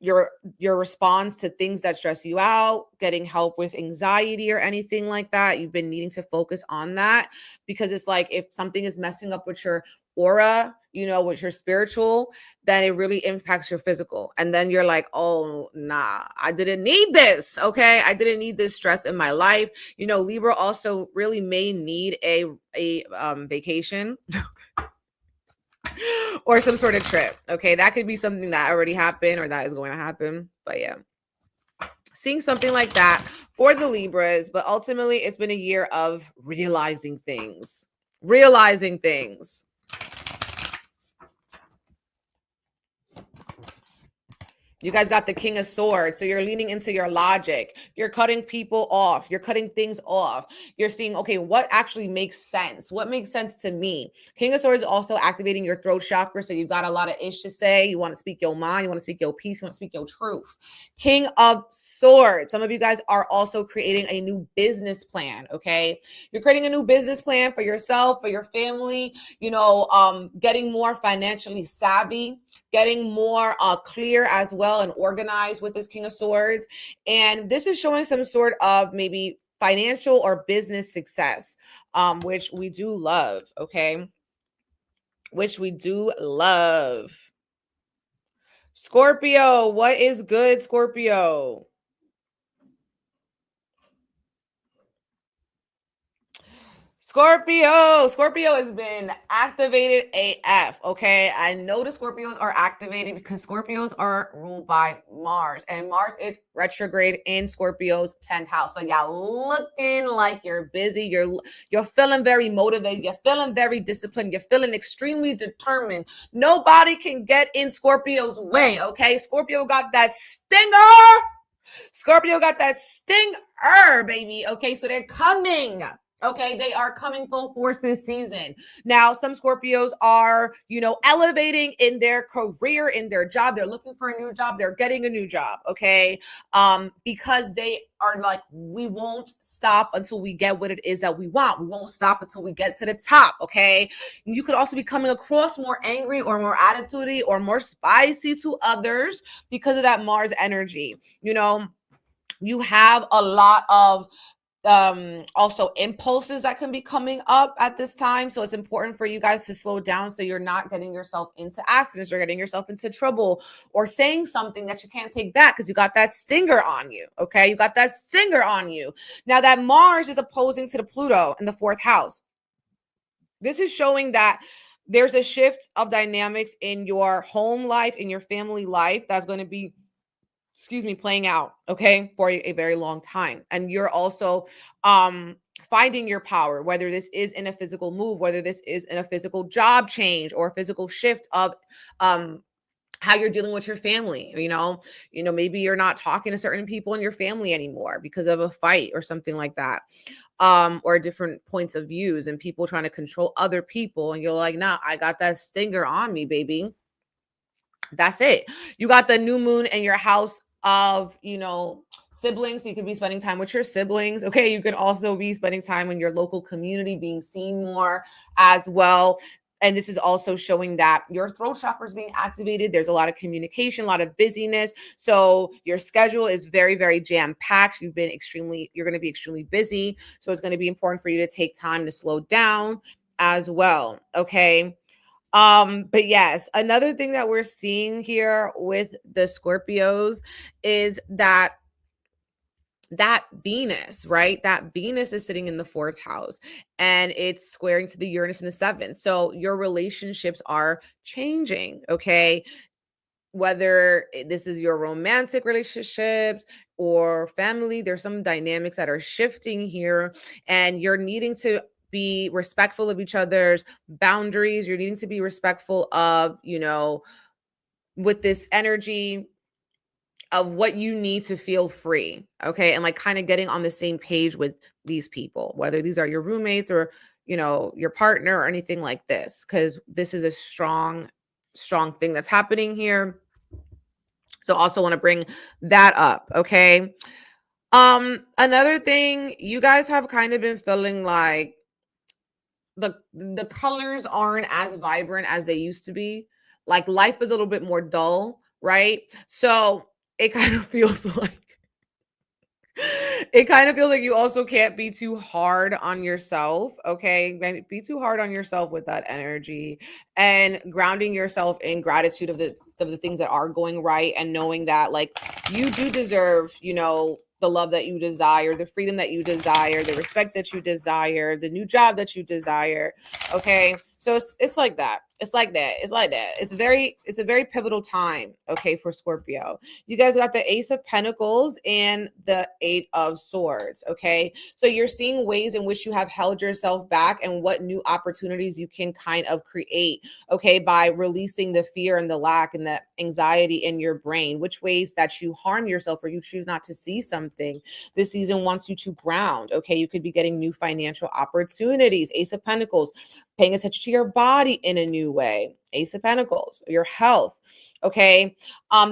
your response to things that stress you out, getting help with anxiety or anything like that. You've been needing to focus on that, because it's like if something is messing up with your aura, with your spiritual, then it really impacts your physical. And then you're like, oh, nah, I didn't need this. Okay. I didn't need this stress in my life. Libra also really may need a vacation or some sort of trip. Okay. That could be something that already happened or that is going to happen. But yeah, seeing something like that for the Libras. But ultimately, it's been a year of realizing things. You guys got the King of Swords. So you're leaning into your logic. You're cutting people off. You're cutting things off. You're seeing, okay, what actually makes sense? What makes sense to me? King of Swords is also activating your throat chakra. So you've got a lot of ish to say. You want to speak your mind. You want to speak your peace. You want to speak your truth. King of Swords. Some of you guys are also creating a new business plan, okay? You're creating a new business plan for yourself, for your family, you know, getting more financially savvy, getting more clear as well and organized with this King of Swords. And this is showing some sort of maybe financial or business success, which we do love, okay? Which we do love. Scorpio, what is good, Scorpio? Scorpio has been activated AF, okay? I know the Scorpios are activated because Scorpios are ruled by Mars, and Mars is retrograde in Scorpio's 10th house. So y'all looking like you're busy, you're feeling very motivated, you're feeling very disciplined, you're feeling extremely determined. Nobody can get in Scorpio's way, okay? Scorpio got that stinger. Scorpio got that stinger, baby, okay? So they're coming. Okay, they are coming full force this season. Now, some Scorpios are, you know, elevating in their career, in their job. They're looking for a new job. They're getting a new job, okay? Because they are like, we won't stop until we get what it is that we want. We won't stop until we get to the top, okay? You could also be coming across more angry or more attitudey or more spicy to others because of that Mars energy. You know, you have a lot of also impulses that can be coming up at this time. So it's important for you guys to slow down so you're not getting yourself into accidents or getting yourself into trouble or saying something that you can't take back because you got that stinger on you. Okay. You got that stinger on you. Now that Mars is opposing to the Pluto in the 4th house. This is showing that there's a shift of dynamics in your home life, in your family life that's going to be playing out, okay, for a very long time. And you're also finding your power, whether this is in a physical move, whether this is in a physical job change or a physical shift of how you're dealing with your family. You know, maybe you're not talking to certain people in your family anymore because of a fight or something like that. Or different points of views and people trying to control other people. And you're like, nah, I got that stinger on me, baby. That's it. You got the new moon in your house of, you know, siblings. So you could be spending time with your siblings. Okay. You can also be spending time in your local community, being seen more as well. And this is also showing that your throat chakra is being activated. There's a lot of communication, a lot of busyness. So your schedule is very, very jam-packed. You're going to be extremely busy. So it's going to be important for you to take time to slow down as well. Okay. But yes, another thing that we're seeing here with the Scorpios is that Venus, right? That Venus is sitting in the 4th house and it's squaring to the Uranus in the 7th. So your relationships are changing, okay? Whether this is your romantic relationships or family, there's some dynamics that are shifting here and you're needing to be respectful of each other's boundaries. You're needing to be respectful of, you know, with this energy of what you need to feel free. Okay. And like kind of getting on the same page with these people, whether these are your roommates or, you know, your partner or anything like this, because this is a strong thing that's happening here. So also want to bring that up. Okay. Another thing, you guys have kind of been feeling like the colors aren't as vibrant as they used to be. Like life is a little bit more dull, right? So it kind of feels like you also can't be too hard on yourself, okay? Be too hard on yourself with that energy and grounding yourself in gratitude of the things that are going right and knowing that like you do deserve, you know, the love that you desire, the freedom that you desire, the respect that you desire, the new job that you desire, okay? So it's like that. It's like that. It's like that. It's a very pivotal time, okay, for Scorpio. You guys got the Ace of Pentacles and the Eight of Swords, okay? So you're seeing ways in which you have held yourself back and what new opportunities you can kind of create, okay, by releasing the fear and the lack and the anxiety in your brain, which ways that you harm yourself or you choose not to see something. This season wants you to ground, okay? You could be getting new financial opportunities. Ace of Pentacles, paying attention to your body in a new way. Ace of Pentacles, your health. Okay.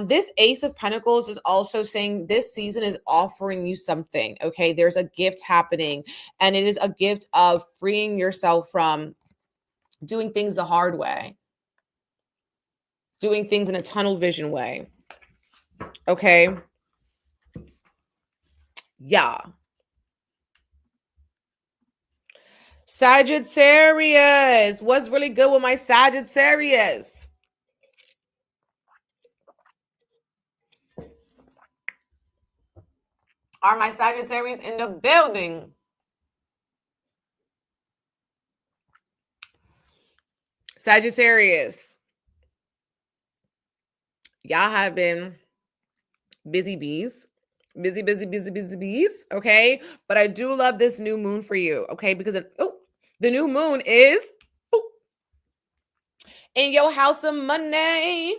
This Ace of Pentacles is also saying this season is offering you something. Okay. There's a gift happening, and it is a gift of freeing yourself from doing things the hard way, doing things in a tunnel vision way. Okay. Yeah. Sagittarius. What's really good with my Sagittarius? Are my Sagittarius in the building? Sagittarius. Y'all have been busy bees. Busy, busy, busy, busy bees. Okay. But I do love this new moon for you. Okay. Because the new moon is in your house of money.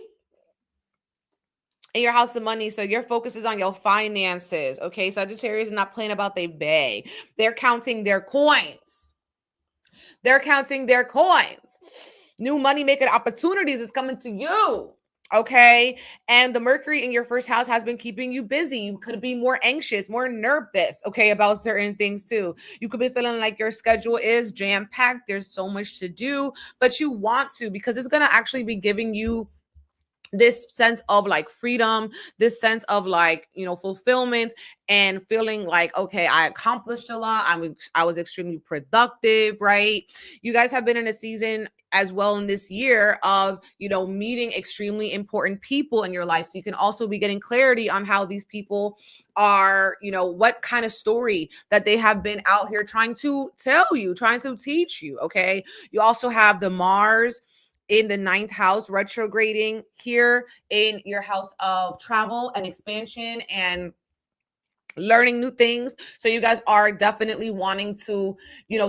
In your house of money. So your focus is on your finances. Okay. Sagittarius is not playing about their bay. They're counting their coins. They're counting their coins. New money making opportunities is coming to you. Okay. And the Mercury in your first house has been keeping you busy. You could be more anxious, more nervous, okay, about certain things too. You could be feeling like your schedule is jam packed. There's so much to do, but you want to because it's going to actually be giving you this sense of like freedom, this sense of like, fulfillment and feeling like, okay, I accomplished a lot. I was extremely productive, right? You guys have been in a season as well in this year of, meeting extremely important people in your life. So you can also be getting clarity on how these people are, what kind of story that they have been out here trying to tell you, trying to teach you. Okay. You also have the Mars in the 9th house retrograding here in your house of travel and expansion and learning new things. So you guys are definitely wanting to,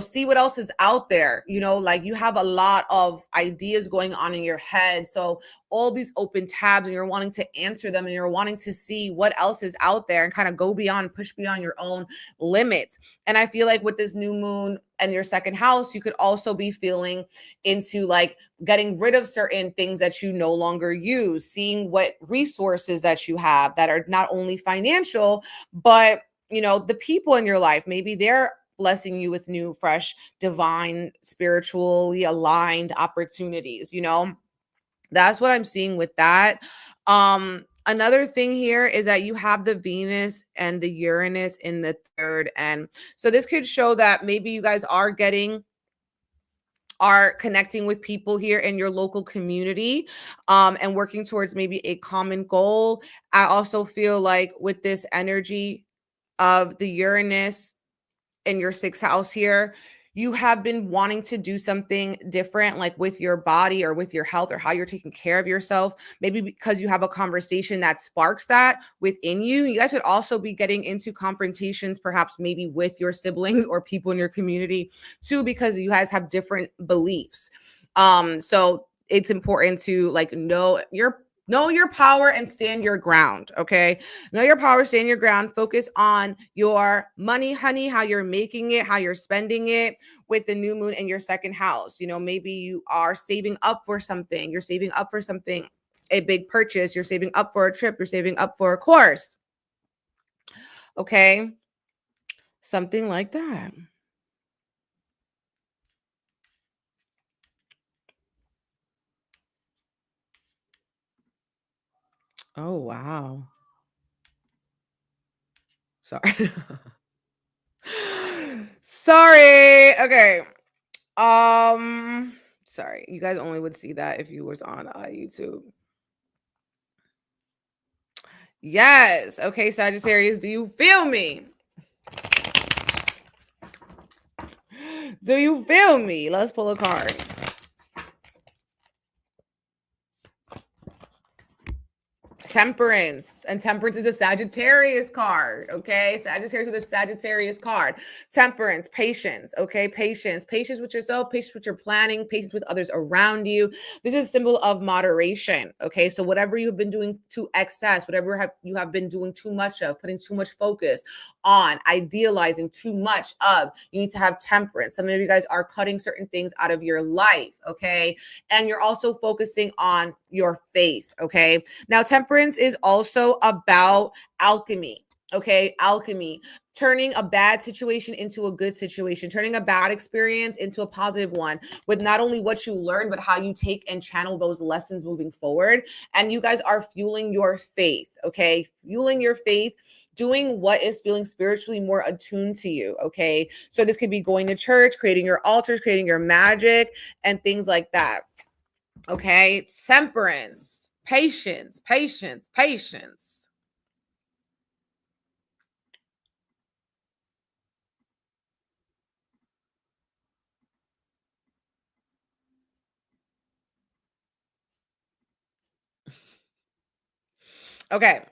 see what else is out there. Like you have a lot of ideas going on in your head. So all these open tabs and you're wanting to answer them and you're wanting to see what else is out there and kind of go beyond, push beyond your own limits. And I feel like with this new moon and your second house, you could also be feeling into like getting rid of certain things that you no longer use, seeing what resources that you have that are not only financial, but the people in your life, maybe they're blessing you with new, fresh, divine, spiritually aligned opportunities. That's what I'm seeing with that. Another thing here is that you have the Venus and the Uranus in the 3rd. And so this could show that maybe you guys are connecting with people here in your local community and working towards maybe a common goal. I also feel like with this energy of the Uranus in your 6th house here, you have been wanting to do something different, like with your body or with your health or how you're taking care of yourself. Maybe because you have a conversation that sparks that within you. You guys could also be getting into confrontations, perhaps maybe with your siblings or people in your community too, because you guys have different beliefs. So it's important to like know your power and stand your ground. Okay. Know your power, stand your ground, focus on your money, honey, how you're making it, how you're spending it with the new moon in your 2nd house. Maybe you are saving up for something. You're saving up for something, a big purchase. You're saving up for a trip. You're saving up for a course. Okay. Something like that. Oh, wow. Sorry. Sorry. Okay. Sorry. You guys only would see that if you was on YouTube. Yes. Okay, Sagittarius, do you feel me? Do you feel me? Let's pull a card. Temperance. And temperance is a Sagittarius card, okay? Sagittarius with a Sagittarius card. Temperance, patience, okay? Patience. Patience with yourself, patience with your planning, patience with others around you. This is a symbol of moderation, okay? So whatever you've been doing to excess, whatever you have been doing too much of, putting too much focus on, idealizing too much of, you need to have temperance. Some of you guys are cutting certain things out of your life, okay? And you're also focusing on your faith, okay? Now, temperance is also about alchemy, okay? Alchemy, turning a bad situation into a good situation, turning a bad experience into a positive one with not only what you learn, but how you take and channel those lessons moving forward. And you guys are fueling your faith, okay? Fueling your faith, doing what is feeling spiritually more attuned to you, okay? So this could be going to church, creating your altars, creating your magic, and things like that, okay? Temperance, patience, patience, patience. Okay.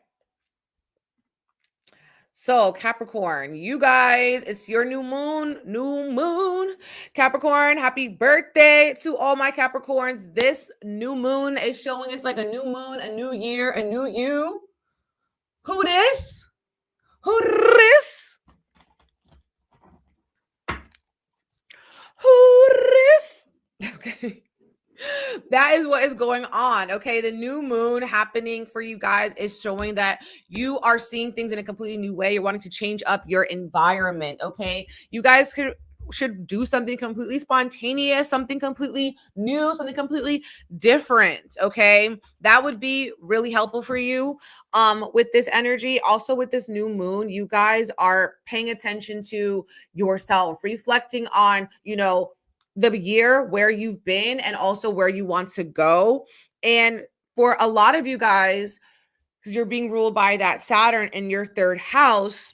So Capricorn, you guys, it's your new moon, new moon. Capricorn, happy birthday to all my Capricorns. This new moon is showing us like a new moon, a new year, a new you. Who this? Who this? Who this? Okay. That is what is going on. Okay. The new moon happening for you guys is showing that you are seeing things in a completely new way. You're wanting to change up your environment. Okay. You guys should do something completely spontaneous, something completely new, something completely different. Okay. That would be really helpful for you. With this energy, also with this new moon, you guys are paying attention to yourself, reflecting on, the year where you've been and also where you want to go. And for a lot of you guys, because you're being ruled by that Saturn in your third house,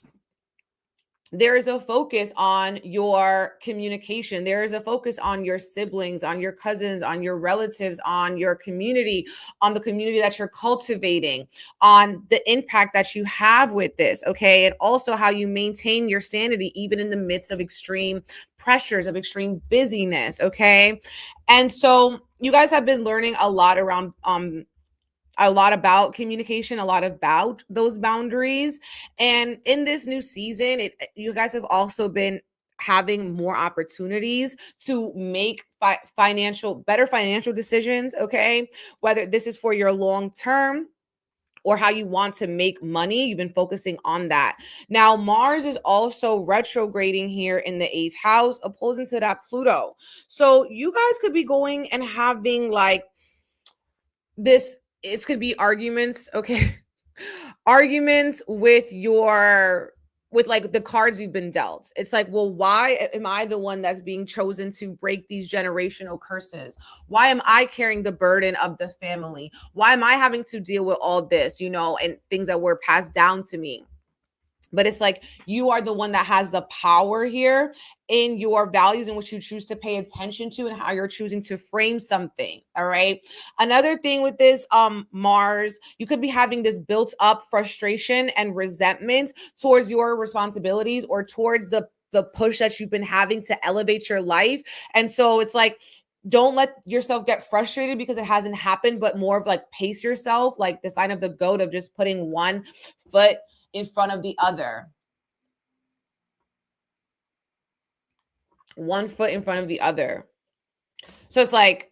there is a focus on your communication. There is a focus on your siblings, on your cousins, on your relatives, on your community, on the community that you're cultivating, on the impact that you have with this, okay? And also how you maintain your sanity even in the midst of extreme pressures, of extreme busyness, okay? And so you guys have been learning a lot around a lot about communication, a lot about those boundaries. And in this new season, you guys have also been having more opportunities to make better financial decisions, okay? Whether this is for your long term or how you want to make money, you've been focusing on that. Now, Mars is also retrograding here in the 8th house, opposing to that Pluto. So you guys could be going and having like this, it could be arguments, okay? Arguments with like the cards you've been dealt. It's like, well, why am I the one that's being chosen to break these generational curses? Why am I carrying the burden of the family? Why am I having to deal with all this, and things that were passed down to me? But it's like you are the one that has the power here in your values and what you choose to pay attention to and how you're choosing to frame something. All right. Another thing with this Mars, you could be having this built up frustration and resentment towards your responsibilities or towards the push that you've been having to elevate your life. And so it's like, don't let yourself get frustrated because it hasn't happened, but more of like pace yourself, like the sign of the goat of just putting one foot in front of the other. One foot in front of the other. So it's like,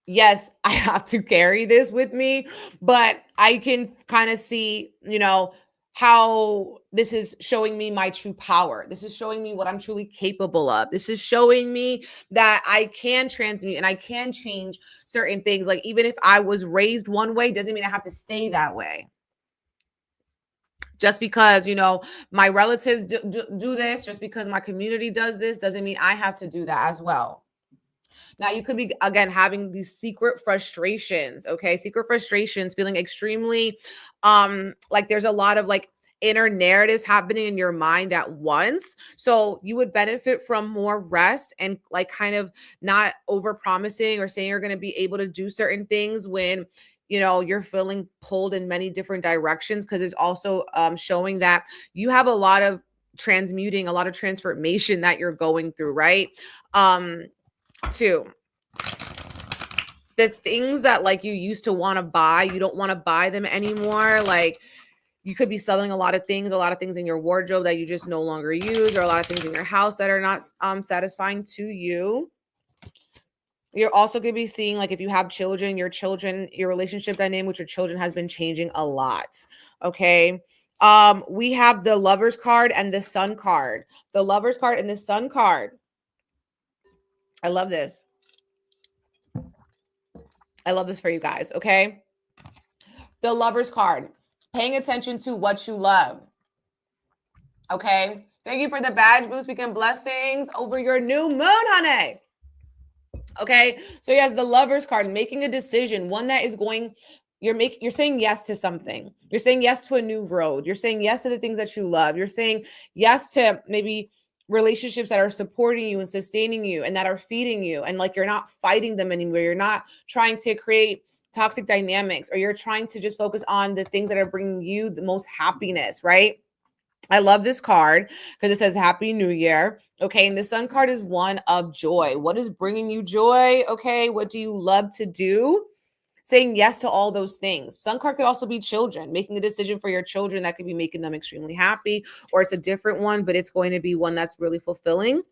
yes, I have to carry this with me, but I can kind of see, how this is showing me my true power. This is showing me what I'm truly capable of. This is showing me that I can transmute and I can change certain things. Like, even if I was raised one way, doesn't mean I have to stay that way. Just because, my relatives do this, just because my community does this, doesn't mean I have to do that as well. Now, you could be, again, having these secret frustrations, okay? Secret frustrations, feeling extremely, like there's a lot of like inner narratives happening in your mind at once. So you would benefit from more rest and like kind of not over promising or saying you're going to be able to do certain things when you're feeling pulled in many different directions, because it's also showing that you have a lot of transmuting, a lot of transformation that you're going through, right? Two, the things that like you used to want to buy, you don't want to buy them anymore. Like, you could be selling a lot of things in your wardrobe that you just no longer use, or a lot of things in your house that are not satisfying to you. You're also going to be seeing, like, if you have children, your relationship dynamic with your children has been changing a lot. Okay. We have the Lovers card and the Sun card. The Lovers card and the Sun card. I love this. I love this for you guys. Okay. The Lovers card, paying attention to what you love. Okay. Thank you for the badge boost. Speaking blessings over your new moon, honey. Okay. So yes, the Lovers card, making a decision, one that is going, you're saying yes to something. You're saying yes to a new road. You're saying yes to the things that you love. You're saying yes to maybe relationships that are supporting you and sustaining you and that are feeding you. And like, you're not fighting them anymore. You're not trying to create toxic dynamics, or you're trying to just focus on the things that are bringing you the most happiness, right? I love this card because it says Happy New Year. Okay. And the Sun card is one of joy. What is bringing you joy? Okay. What do you love to do? Saying yes to all those things. Sun card could also be children, making a decision for your children that could be making them extremely happy, or it's a different one, but it's going to be one that's really fulfilling.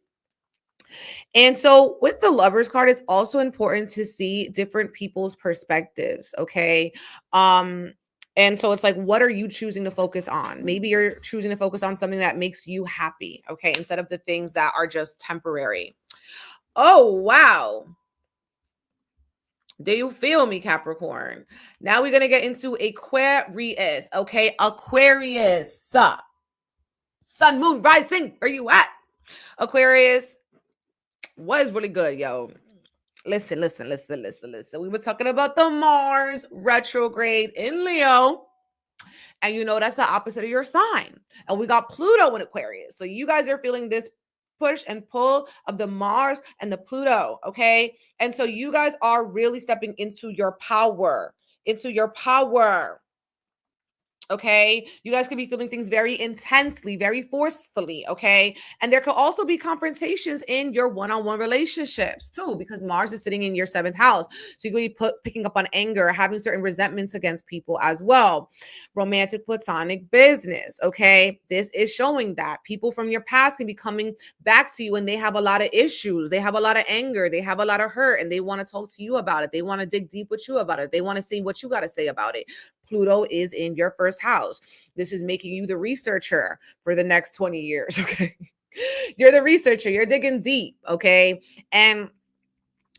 And so with the Lovers card, it's also important to see different people's perspectives. Okay. And so it's like, what are you choosing to focus on? Maybe you're choosing to focus on something that makes you happy, okay, instead of the things that are just temporary. Oh, wow. Do you feel me, Capricorn? Now we're going to get into Aquarius, okay? Aquarius. Sun, moon, rising. Where you at? Aquarius was really good, yo. Listen. We were talking about the Mars retrograde in Leo. And that's the opposite of your sign. And we got Pluto in Aquarius. So you guys are feeling this push and pull of the Mars and the Pluto, okay? And so you guys are really stepping into your power, okay? You guys could be feeling things very intensely, very forcefully, okay? And there could also be confrontations in your one-on-one relationships too, because Mars is sitting in your 7th house. So you could be picking up on anger, having certain resentments against people as well. Romantic platonic business, okay? This is showing that people from your past can be coming back to you and they have a lot of issues. They have a lot of anger. They have a lot of hurt, and they want to talk to you about it. They want to dig deep with you about it. They want to see what you got to say about it. Pluto is in your 1st house. This is making you the researcher for the next 20 years, okay? You're the researcher. You're digging deep, okay? And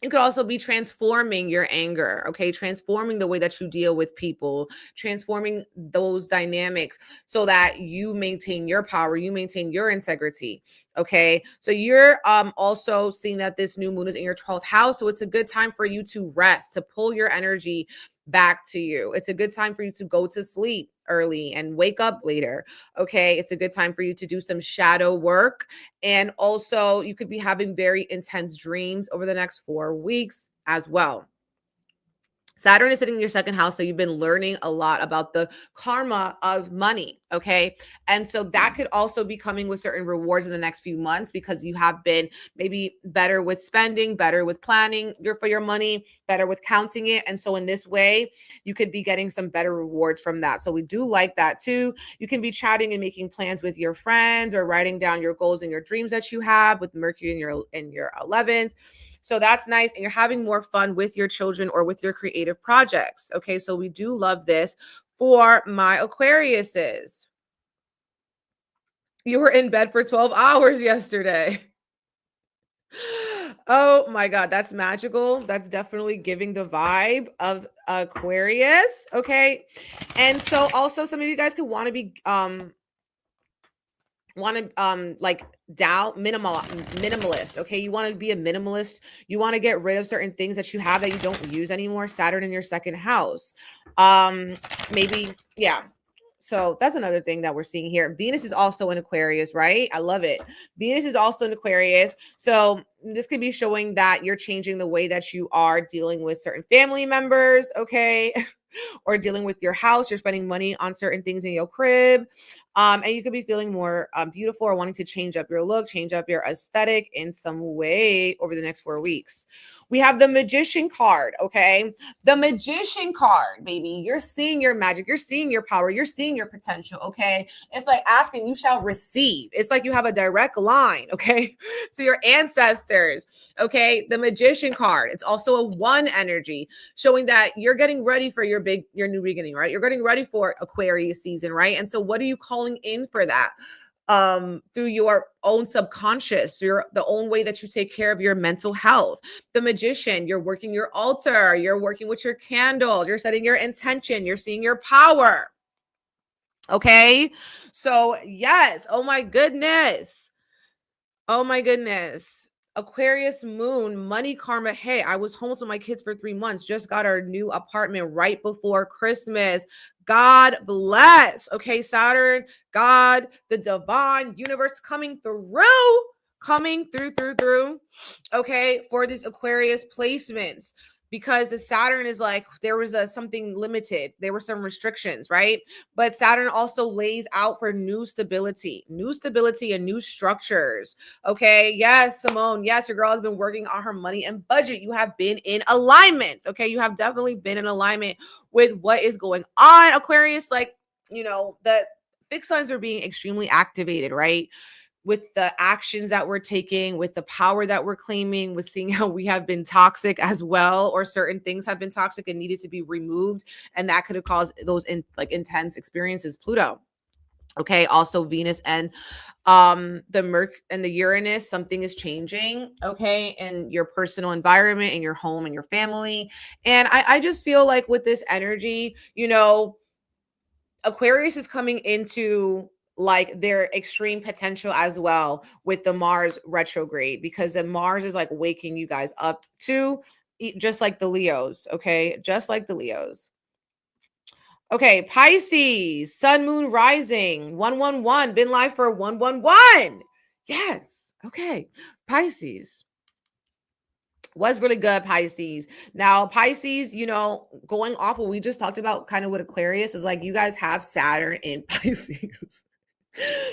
you could also be transforming your anger, okay? Transforming the way that you deal with people, transforming those dynamics so that you maintain your power, you maintain your integrity, okay? So you're also seeing that this new moon is in your 12th house. So it's a good time for you to rest, to pull your energy back to you. It's a good time for you to go to sleep early and wake up later. Okay. It's a good time for you to do some shadow work. And also, you could be having very intense dreams over the next 4 weeks as well. Saturn is sitting in your 2nd house, so you've been learning a lot about the karma of money, okay? And so that could also be coming with certain rewards in the next few months, because you have been maybe better with spending, better with planning for your money, better with counting it. And so in this way, you could be getting some better rewards from that. So we do like that too. You can be chatting and making plans with your friends, or writing down your goals and your dreams that you have with Mercury in your 11th. So that's nice. And you're having more fun with your children or with your creative projects. Okay. So we do love this for my Aquariuses. You were in bed for 12 hours yesterday. Oh my God. That's magical. That's definitely giving the vibe of Aquarius. Okay. And so also some of you guys could want to be, like minimalist. Okay, you want to be a minimalist. You want to get rid of certain things that you have that you don't use anymore. Saturn in your 2nd house. Maybe, yeah. So that's another thing that we're seeing here. Venus is also in Aquarius, right? I love it. Venus is also in Aquarius. So this could be showing that you're changing the way that you are dealing with certain family members. Okay. or dealing with your house. You're spending money on certain things in your crib. And you could be feeling more beautiful or wanting to change up your look, change up your aesthetic in some way over the next 4 weeks. We have the Magician card, okay? The Magician card, baby. You're seeing your magic. You're seeing your power. You're seeing your potential, okay? It's like asking, you shall receive. It's like you have a direct line, okay, to your ancestors, okay? The Magician card. It's also a 1 energy, showing that you're getting ready for your new beginning, right? You're getting ready for Aquarius season, right? And so what are you calling in for that? Through your own subconscious, the own way that you take care of your mental health. The Magician, you're working your altar, you're working with your candle, you're setting your intention, you're seeing your power. Okay. So yes. Oh my goodness. Oh my goodness. Aquarius moon, money karma. Hey, I was home with my kids for 3 months, just got our new apartment right before Christmas. God bless. Okay, Saturn, God, the divine universe coming through. Okay, for these Aquarius placements. Because the Saturn is like, there was something limited. There were some restrictions, right? But Saturn also lays out for new stability and new structures. Okay. Yes, Simone. Yes, your girl has been working on her money and budget. You have been in alignment. Okay. You have definitely been in alignment with what is going on, Aquarius. Like, the big signs are being extremely activated, right? With the actions that we're taking, with the power that we're claiming, with seeing how we have been toxic as well, or certain things have been toxic and needed to be removed. And that could have caused those intense experiences. Pluto. Okay. Also Venus and the Mercury and the Uranus, something is changing, okay, in your personal environment, in your home, and your family. And I just feel like with this energy, Aquarius is coming into like their extreme potential as well with the Mars retrograde, because the Mars is like waking you guys up too, just like the Leos, okay? Just like the Leos. Okay, Pisces, Sun, Moon, Rising, 111, been live for 111. Yes, okay. Pisces was really good, Pisces. Now, Pisces, going off what we just talked about kind of with Aquarius, is like you guys have Saturn in Pisces.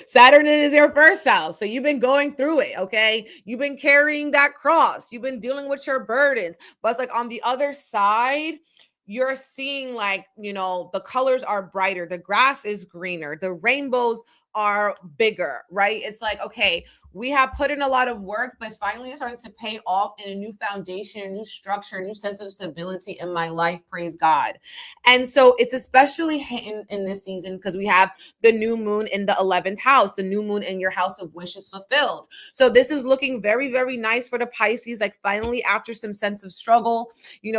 Saturn is your first house. So you've been going through it, okay? You've been carrying that cross. You've been dealing with your burdens. But it's like on the other side, you're seeing like, the colors are brighter. The grass is greener. The rainbows are bigger, right? It's like, okay, we have put in a lot of work, but finally it's starting to pay off in a new foundation, a new structure, a new sense of stability in my life. Praise God. And so it's especially hitting in this season because we have the new moon in the 11th house, the new moon in your house of wishes fulfilled. So this is looking very, very nice for the Pisces. Like finally, after some sense of struggle,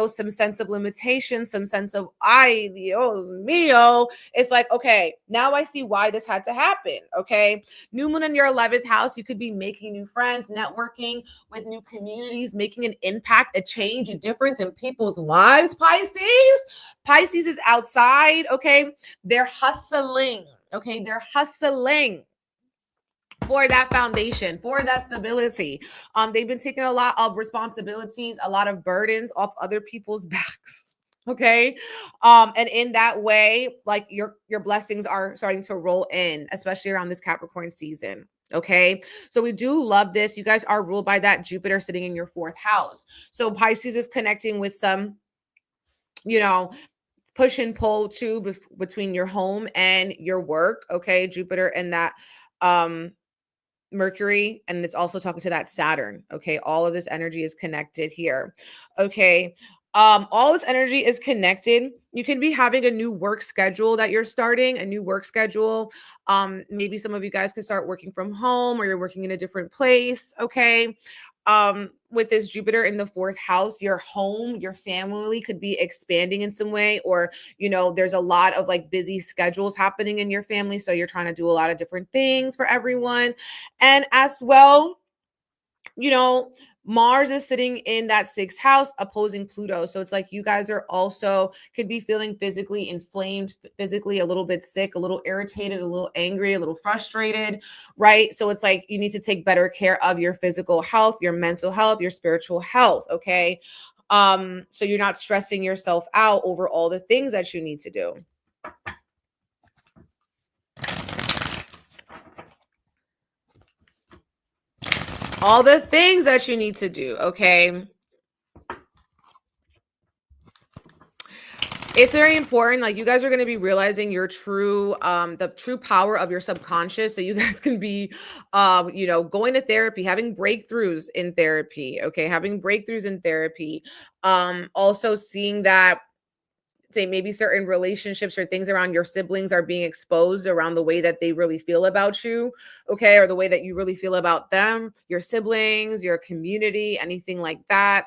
some sense of limitation, some sense of Dios mío, it's like, okay, now I see why this had to happen. Okay. New moon in your 11th house, you could be making new friends, networking with new communities, making an impact, a change, a difference in people's lives. Pisces is outside. Okay. They're hustling. Okay. They're hustling for that foundation, for that stability. They've been taking a lot of responsibilities, a lot of burdens off other people's backs. Okay. And in that way, like your blessings are starting to roll in, especially around this Capricorn season. Okay. So we do love this. You guys are ruled by that Jupiter sitting in your 4th house. So Pisces is connecting with some, push and pull too between your home and your work. Okay. Jupiter and that, Mercury, and it's also talking to that Saturn. Okay. All of this energy is connected here. Okay. All this energy is connected. You can be having a new work schedule that you're starting, a new work schedule. Maybe some of you guys can start working from home or you're working in a different place. Okay. With this Jupiter in the 4th house, your home, your family could be expanding in some way, or, there's a lot of like busy schedules happening in your family. So you're trying to do a lot of different things for everyone. And as well, Mars is sitting in that 6th house opposing Pluto. So it's like you guys are also could be feeling physically inflamed, physically a little bit sick, a little irritated, a little angry, a little frustrated, right? So it's like you need to take better care of your physical health, your mental health, your spiritual health, okay? So you're not stressing yourself out over all the things that you need to do. All the things that you need to do, okay? It's very important. Like, you guys are going to be realizing your true, the true power of your subconscious. So you guys can be, going to therapy, having breakthroughs in therapy. Okay. Having breakthroughs in therapy. Also seeing that, say, maybe certain relationships or things around your siblings are being exposed around the way that they really feel about you, okay, or the way that you really feel about them, your siblings, your community, anything like that.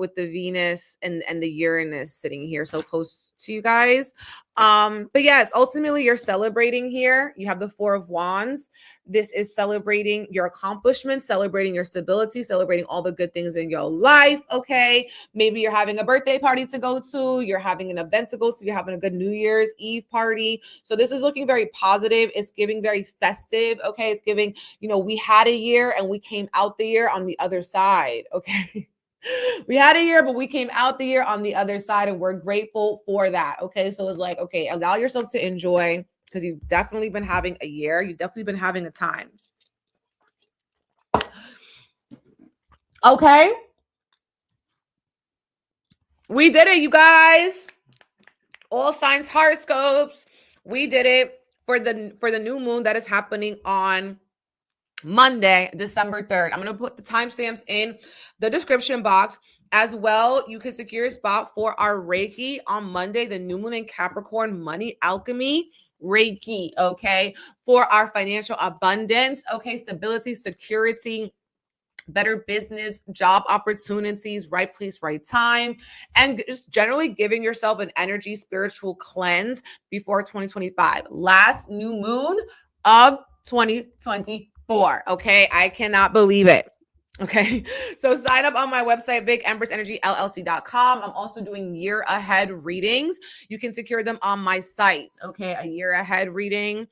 With the Venus and the Uranus sitting here so close to you guys. But yes, ultimately you're celebrating here. You have the Four of Wands. This is celebrating your accomplishments, celebrating your stability, celebrating all the good things in your life. Okay. Maybe you're having a birthday party to go to, you're having an event to go to, you're having a good New Year's Eve party. So this is looking very positive. It's giving very festive. Okay. It's giving, we had a year and we came out the year on the other side. Okay. We had a year, but we came out the year on the other side, and we're grateful for that. Okay. So it's like, okay, allow yourself to enjoy, because you've definitely been having a year. You've definitely been having a time. Okay. We did it, you guys. All signs horoscopes. We did it for the new moon that is happening on Monday, December 3rd. I'm going to put the timestamps in the description box. As well, you can secure a spot for our Reiki on Monday, the new moon in Capricorn, money alchemy Reiki, okay, for our financial abundance, okay, stability, security, better business, job opportunities, right place, right time, and just generally giving yourself an energy, spiritual cleanse before 2025. Last new moon of 2024, okay? I cannot believe it. Okay, so sign up on my website, bigembressenergyllc.com. I'm also doing year ahead readings. You can secure them on my site. Okay, a year ahead reading.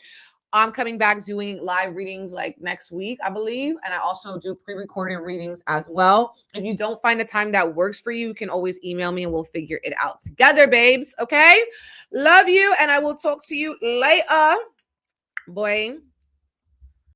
I'm coming back doing live readings like next week, I believe. And I also do pre-recorded readings as well. If you don't find a time that works for you, you can always email me and we'll figure it out together, babes. Okay, love you. And I will talk to you later. Boy.